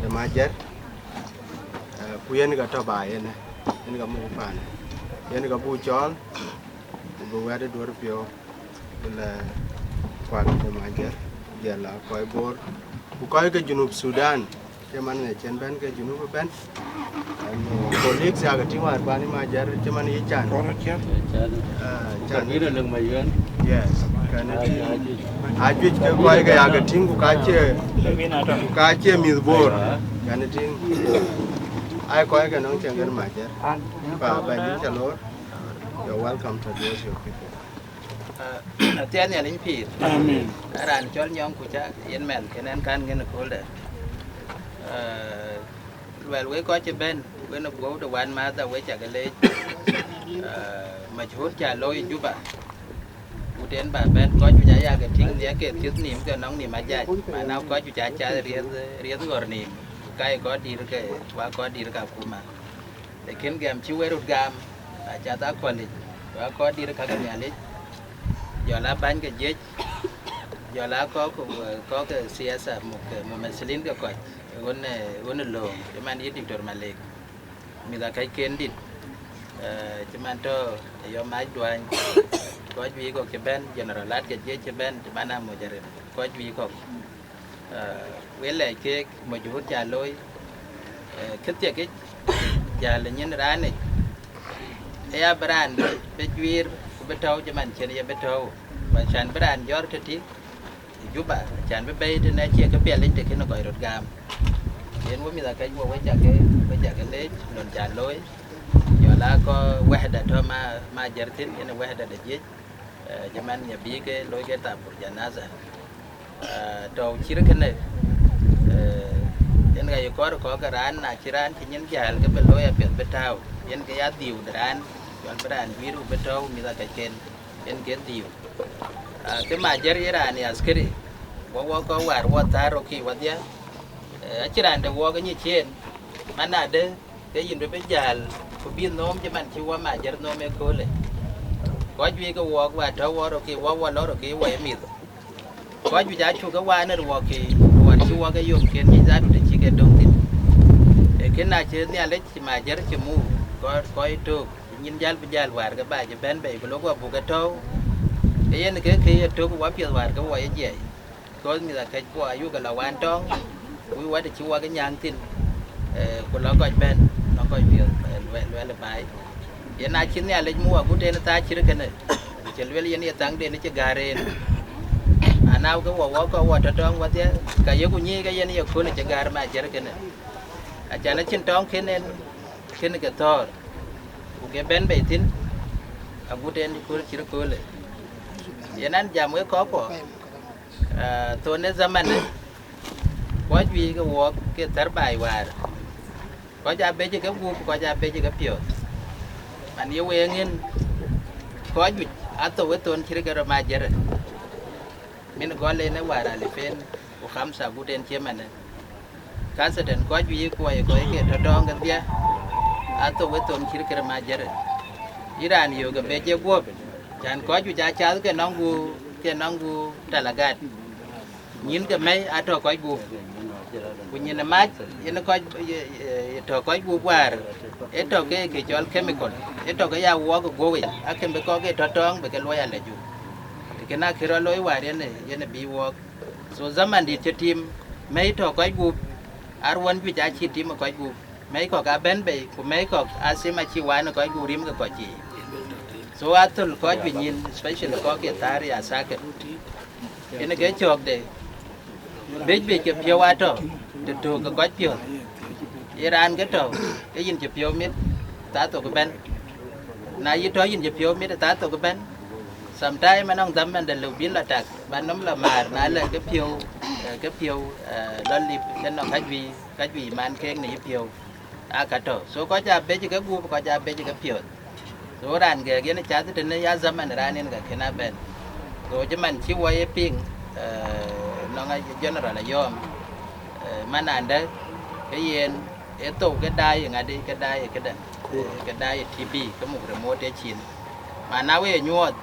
để mà giờ, quê nó có bài này, nó có mua pan, nó có bu chol, bu về để đuổi phiêu, là quan điểm aja, dia lah koi bor, bukai ke Junub Sudan, cuman ni cenben ke Junub ben, kolik saya ke timur bani majar, cuman ikan. Can ini leng mayan. Yes, kerana aju ke koi ke aga ting bukace mizbor, kerana ting, ai koi ke nong cengen majar, pa bani calor, you're welcome to those your people. Tiyan ya ling pir. Amen. Ran chol nyong kucha yen men kenen kan ngene kolde. Well we ko che ben we no go the one ma da we cha gale. Majhur cha loy juba. Uten ba ben ko chu ja ya ke ting dia ke tit nim ke nong ni ma ja ma nau ko chu cha ria gor ni kai ko dir ke wa ko dir ka kuma. Để kiến gam chiu we rut gam cha ta kwali wa ko dir ka ga ya le giờ lá bánh cái dết giờ lá có cái siasa một meselin cái coi vốn lồng cho man ít được mà lệ mình là cái kiến đi cho man to giờ máy đoan có duy có cái bên general lát cái dết cái bên cho man làm một giờ có duy có với lại cái một chút trà lôi khích cái trà là nhân ra này ai brand bên duy bên thâu cho mình chơi bên thâu và chán bên ăn gió thì tí giúp bạn chán bên bay thì này chia cái bè lên thì khi nó gọi đột gam đến với mình là cái mua với chả cái lấy lần chán lối giờ là có quẹt đặt thôi mà giờ tin cái nó quẹt đặt để giết cho mình nhà bí cái lối cái tạm của nhà nasa đầu chỉ cái này đến ngày có cái ran là chỉ ran thì nhân giải cái bên lối ở bên thâu đến cái giá tiêu ran Jual beran biru betul mila kaken en gentiu. Ke majer irani askeri. Wo ko war wo taro ki wadia. Achiran de wo ganyi chen. Mana de ke yin be jal ko bin nom je man chi wa majer nom e kole. Ko ju ko wo wa to wo ro ki wo lo ro ki wo mi. Ko ju ja chu ka wa na wo ki wo chi wo ga yom ken ni za de chi ke dong tin. E ken na che ni ale chi majer chi mu ko itu nhìn jal war cái bài cho bên bề của lúc vào cái trâu cái này cái trâu của quán war cái quay gì có như là cái quay vô cái lò ăn tròn quý quái để chú qua cái nhang tin của nó coi bên nó coi việc về là bài hiện nay chính này lấy mua của trên ta chỉ được cái này chỉ lấy cái này tăng đến nó chỉ gà lên nào cái quả tròn quá thế cái yếu của nhi cái này của nó chỉ gà mà chỉ được cái này chả nó trên tròn cái này cái thor cái bên bề tin, aku den ikut ciri kule. Jangan jam ke kopo. Tuan zaman ni, kau jual ke work ke terbaik war. Kau jadi beji ke buku, kau jadi beji ke piot. Mani wengin, kau jual atau ke tuan ciri ke remaja. Min kau lene war alifen, kau kamsa buden ciaman. Kasih kau jual kau ke terdong ke dia. Atau betul kira kira majer, Iran juga beja gua, jangan kau juga cakap ke nonggu talagat, nyin ke mai atau kau gua, punya nama, ini kau gua war, itu ke jual chemical, itu ke ya gua gowe, akan bekau ke totong bekel loya laju, kena kira loy war ini biwak, so zaman di tim, mai itu kau gua, arwan juga ciri tim kau gua. Mấy có cả bên bề của mấy có asimachiwa nó có gurim cái có gì số atul có chuyện nhìn special có cái tari asake cái này cái chọc để biết cái phiếu ato từ từ cái phiếu Iran cái trâu cái nhìn phiếu mít ta tổ cái bên này như thôi nhìn phiếu mít ta tổ cái bên sometimes mà nông dân mình để lưu biến là trạc mà nông là mà nói là cái phiếu đơn lip cái nó cái gì man khen này phiếu akato so ko ja beji ga gu ko ja beji ga piot so ran ge ge ne cha te ne ya zaman ran ne ga kena ben so je man chi wa ye ping no nga general yom mananda cái yen eto cái dai nga đi cái dai tb cái một remote chin mà na we nyot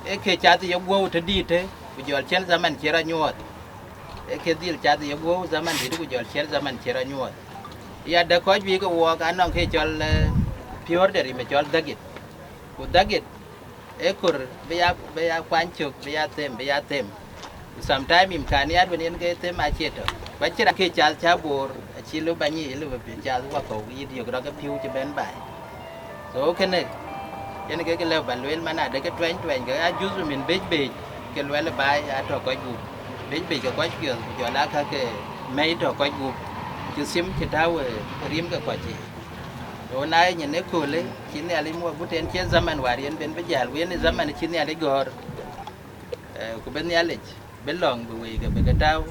eke cha te yo go te di te ku jol chen zaman chera nyot cái deal cha thì yêu zaman thì cũng cho share zaman chera nyuat ya da ko bi ko wo ka non ke chol pure dari me chol dagit ekur be ya kwanchuk be ya tem sometime imkaniat benin ke tem a cheto ba chira ke chal cha bor chi lu ba ni lu be chal wa ko yi dio ko ka piu che ben bai so ke ne yen ke le ban wel mana de ke twen ke a juzu min be ke le bai a to ko bu bị cái quái chuyện cho lá cái mấy trò quái vụ chứ xiêm chỉ tao riêng cái quái gì Onai nyene kule chini ali mo buten che zaman warien ben bejal wen zaman chini ali gor ku ben yalech belong bu we ga begataw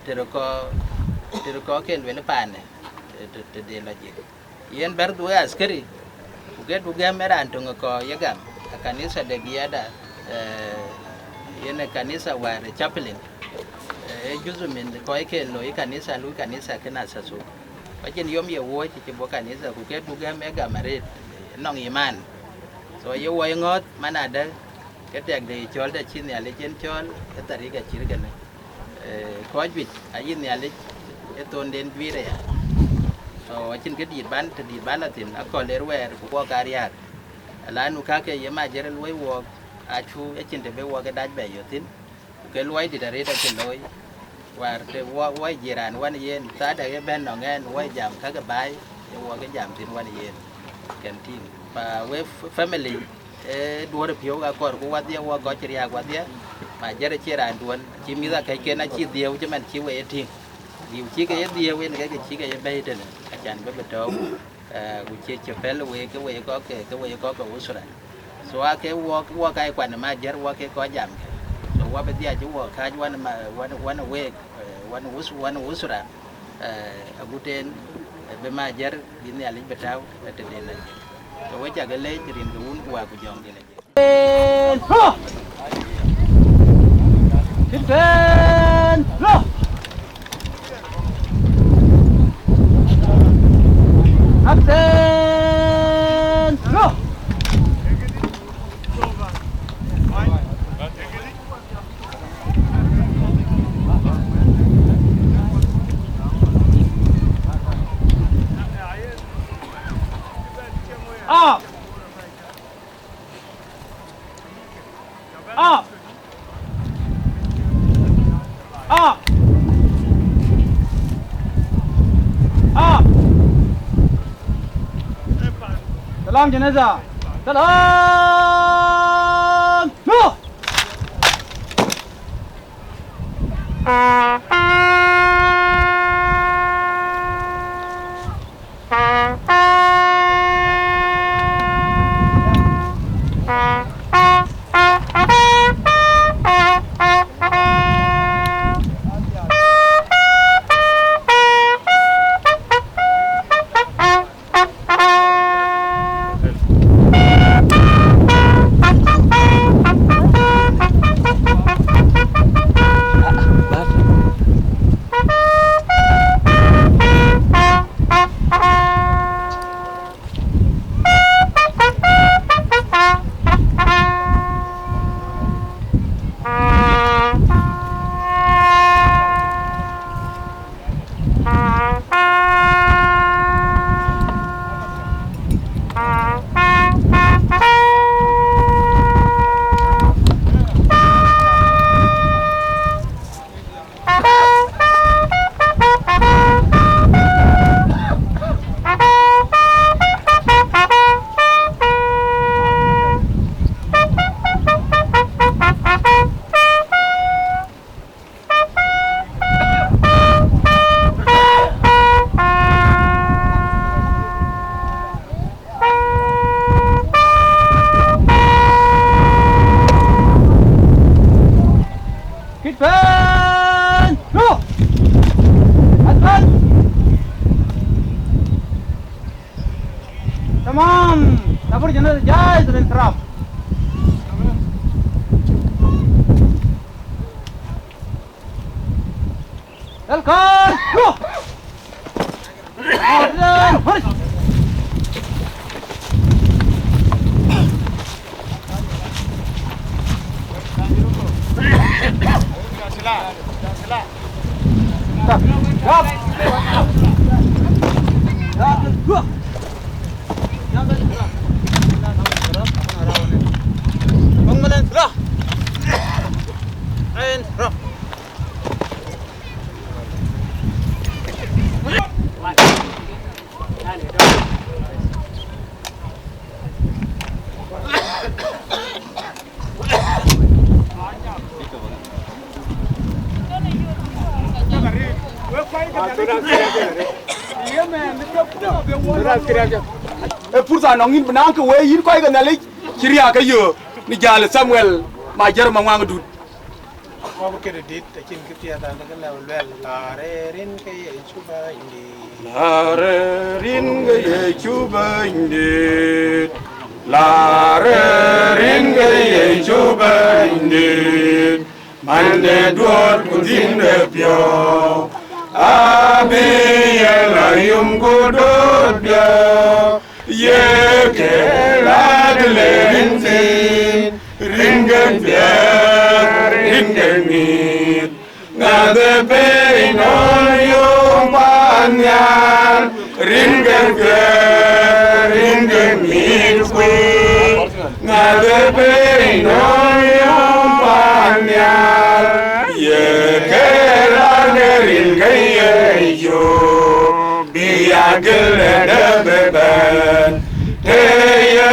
terko ken wen pane te de la je yen ber du askari ku get du gameran to ko yagam kanisa de giada yen kanisa war chaplain juzu min ko ken lo kanisa lu kanisa kana sasu Wajen yom ye wo ci bo kanisa ku ke duga mega marit nong iman so ye wo ngot manada ke tek de chol da chin ya le chen chol ke tari ga chir gan ko bit ayin ya le e ton den vire ya so wachin ke dit ban atin akol ler wer ku ko kariak ala nu ka ke ye ma jerel wo wo achu e chin de be wo ga daj be yotin ke loy di dare da chen loy war te wa jiran wan yen ta da ye ben no ngen wa jam ka ga bai ye wa ga jam tin wan yen ken tin pa we family duor pio ga kor ku wa dia wa go chi ya wa dia ma jere chi ran duon chi mi da kai ken a chi dieu che man chi we tin diu chi ga ye dieu wen ga chi ga ye bai den a chan be to u che che pel we ko ko usura so a ke wa kai kwan ma jer wa ke ko jam so wa be dia ju wa ka wan ma wan we wan usura aguten be ma jar din ya li betaw te de la to wa jaga le rin ga un wa ku jom de la Kitben lo Captain lo Up! Up! Up! Up! Salam jenazah. Salam. No. Tamam, dapur jenazah jahit dan terap. Elkan, go. Order, hurry. Stop. Go. Pangmalan sudah. And rock. e pursa no ngin bnan ko we yin koy ga nali kiriya ka yo ni jale Samuel ma jar ma ngang dut ko ke dit ta cin kitiya ta ga lawel la re rin ke ye chuba indi la re rin ga ye chuba indi la re rin ga ye chuba indi mande duot ku din de pyo abi la yum ku dot pyo ye ke la de rin sin ringen pyo ringen mit na de pe no yum panyan ringen pyo ringen mit ku na de pe no yum panyan ye ke la de ringen yo bi agel de beben te ye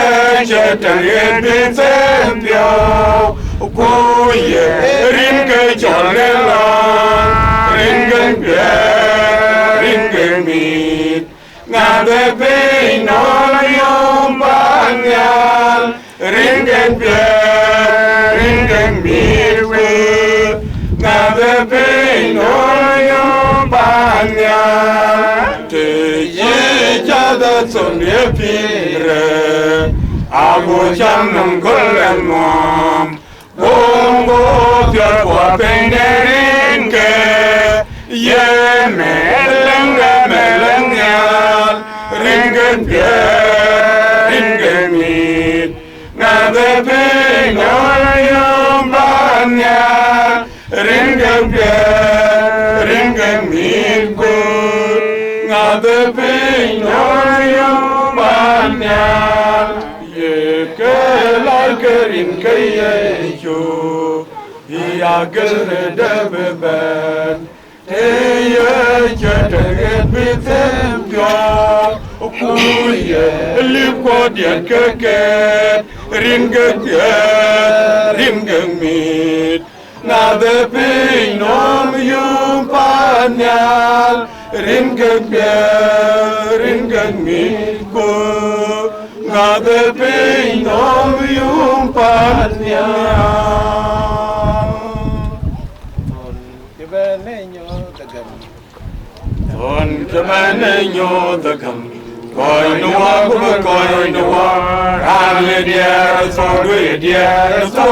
cheten bi sempio ku ye rin ke chole la rin gen mit na de pe no yom banyan rin gen mit ku na de pe no yom banyan te ye cha da son ye pire ago cham nam kolen mom bongo pya kwa penderin ke ye meleng ya ringen mit na de pe no yom banya ringen mit go na de pe no yom banya ye ke la kerin ke ye yo ya gel de beben te ye cheten bi tempio ku ye li ko dien ke ringen mit na de pe nom yum panyal ringen mit ko na de pe nom yum panyal ke ba ne nyo ta gam on ke ba ne nyo ta gam koi no wa ku koi no wa ran le dia so du dia so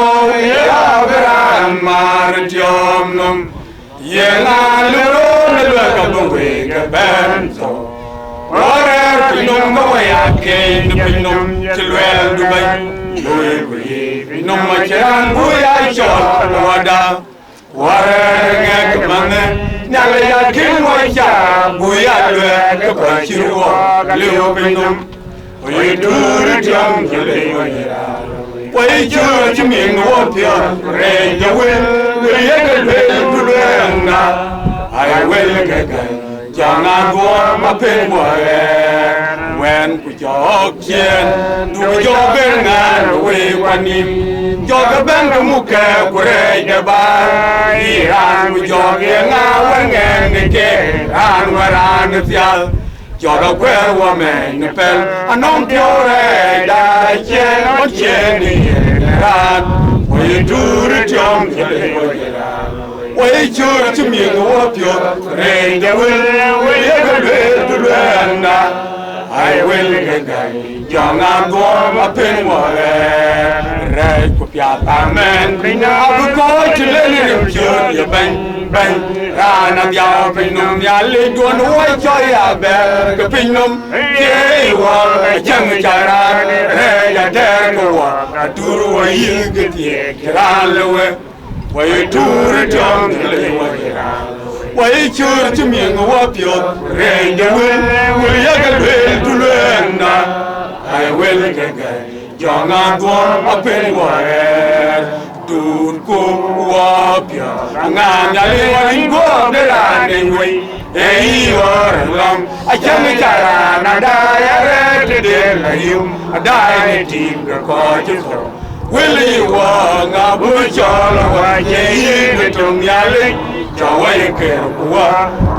ya bran mar tiom nom ye na lu le ka bu we ke ben so ora pinum mo ya ke pinum chilwel du bai pinum ma chan bu ya chol wada wara nga kmane nyale ya kin wa ya bu ya le ke pa chiwo le pinum we dur jam le wa ya we ju chiming wo pya re ya we ye ke le du na ai we ke ke jana go ma pe mo wen ku jok chen du jok ben na we kwanim jok ben mu ke ku re de ba iran ku jok ye na wen ngen ke ran waran fial jok kwe wa men ne pel anom pyo re da chen o chen ni ran we du ri jom ke le wo ra we chur chu mi wo pyo re de we ye ke le du na ai will gai jong a go ma pen mo re ku pya ta men na bu ko chi le ni chu ye ben ra na ya pin nom ya le do no cho ya be ke pin nom ye wa chang cha ra re ya de ko wa tu ru wa yi ke ti ra le we tu ru jong le wa ra we chur chu mi ngo pyo re de we ya ke le tu le na ai will gai jong a go ma pen mo dur ko wa pya nga nya le wa go de la de we ei war lam a chang cha ra na da ya re de la yum da ni ti ko chu will you wa nga bu cho la wa ye ni tum ya le Chawai Kerua,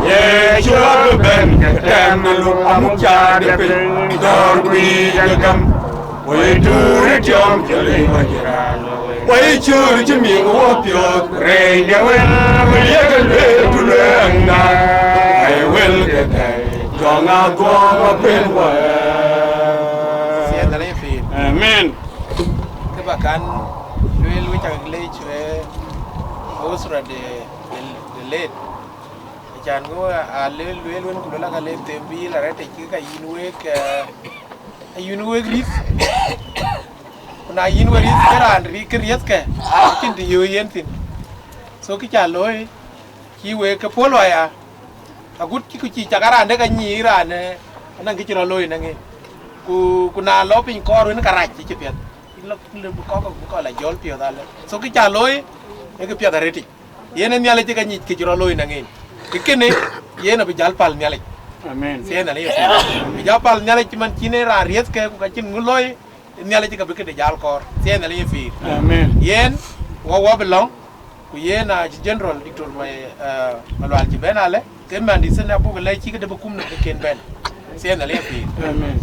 Ye Shua Ben, Tamlu Amucha, the Pin, Dorby, Yagam, we do it, John Kelly, Why should you mean what your rain? You will to learn that I will get there. John Agau, a pen Amen. Cái bà can luyện với chẳng lấy chuyện osra de late chan go a luyện luôn cũng là cái late tem bi là cái cái inwe gris na inwe gris cái ran ri cái riết cái thì yêu yên tin so cái chả lối khi về cái phố loài à gut cái chỉ chả cái ran đấy cái nhì ran này năng cái chả lối năng ku na lo pin ko ru na karach chi pet lo ko la jol pio dale so ki cha loy e ke pia da reti yene nyale ti ka ni ki jiro loy na ngin ki kene yene bi jal pal nyale amen se na le bi jal pal nyale ti man chi ne ra ries ke ku ka chin ngu loy nyale ti ka bi ke de jal kor se na le fi amen yen wo belong ku yena general dictor mai malwal ci benale ke man di sene bu le ci ke de bu kum na ke ken ben xem là liên phí,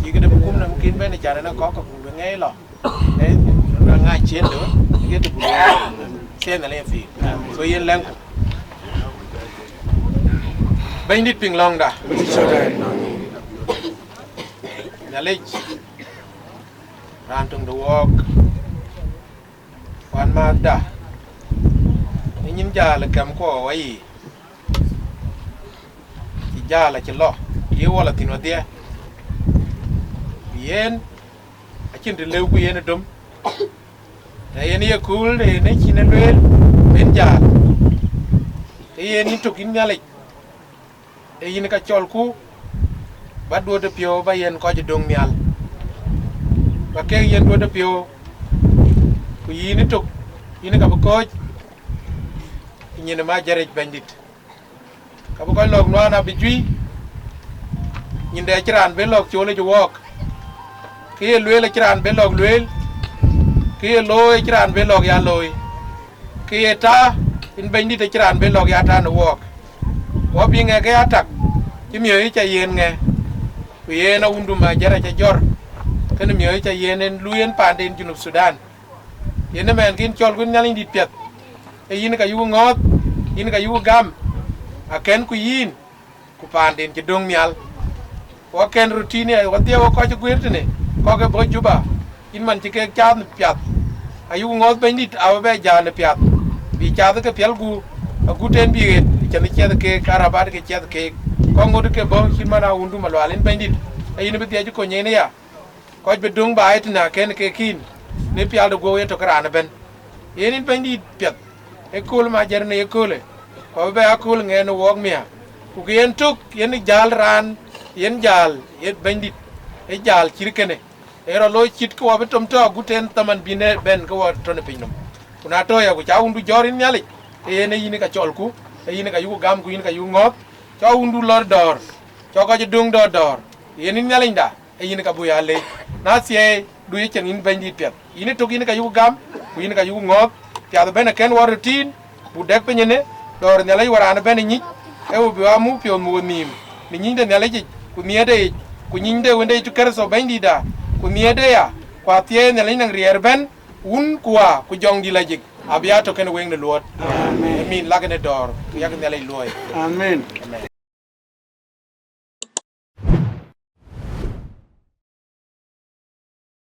chỉ cái đêm hôm nay kiến bên này chả nó có cái nghe lọ, đấy là ngay chiến nữa, cái đêm xem là liên phí, số yên lăng, bên đi ping long đã, nhà lịch, ran tung đồ quan ma đã, những nhím già là cầm cổ ấy, chỉ già là chỉ lo. Yêu là tin vào dia, yen, akin de lew ku yen dum, yen ye cool de ne chine lel, ben ja, yen ni tokin nyale, yen ka chol ku, ba do de pio ba yen ko je dong nyal, ba ke yen do de pio, ku yin tok, yin ka ba ko, yin ma jarej bandit, ka ba ko log no na bi jui. Nhìn để chán bên lộc chỗ lấy chỗ walk, khi lưới lấy chán bên lộc lưới, khi lôi chán bên lộc ya lôi, khi ta in bên đi để chán bên lộc ya ta nó walk, walk bị nghe cái attack, chứ miếng chạy yên nghe, vì nó undu mà giờ chạy jor, cái nó miếng chạy yên nên lưới pan đến Junub Sudan, yên nó men kinh chọn quân nhang đi piệt, yên cái yu ngót, yên cái yu gam, à ken ku yin, ku pan đến chỉ đông mial. Waken routine wa dia wa ko ci guirtene ko ke bo juba in man ci ke chaan piat ayu ngos bandit aw be jaan piat bi chaan ke pel gu ten bi ke ni ci ke karabat ke ci ke ko ngod ke bo ci mana undu malwalen bandit ayin be dia ko nyene ya ko be dung ba itina ken ke kin ne pial do go yeto krana ben yenin bandit piat e kul ma jerne e kule ko be akul ngen wok mia ku yen tuk yen jal ran yen jal yen bandit e jal chirkene ero lo chit ko wabe tom to guten taman bine ben ko wa to ne pinom kuna to ya ku cha undu jorin nyali e ne yini ka cholku e yini ka yu gam ku yini ka yu ngop cha undu lor dor cho ko dung dor yini nyali nda e yini ka bu ya le na sie du ye chen in bandit pet yini to yini ka yu gam ku yini ka yu ngop ya da ben ken war routine bu dek pe nyene dor nyali warana ben nyi e u bi amu pio mu nim ni nyinde nyali ku miede ku nyinde wende tu kerso bandida ku miede ya kwa tie nyali nang rier ben un kwa ku jong di lajik abiato ken weng de luot amen min lagene dor yak nyali loy amen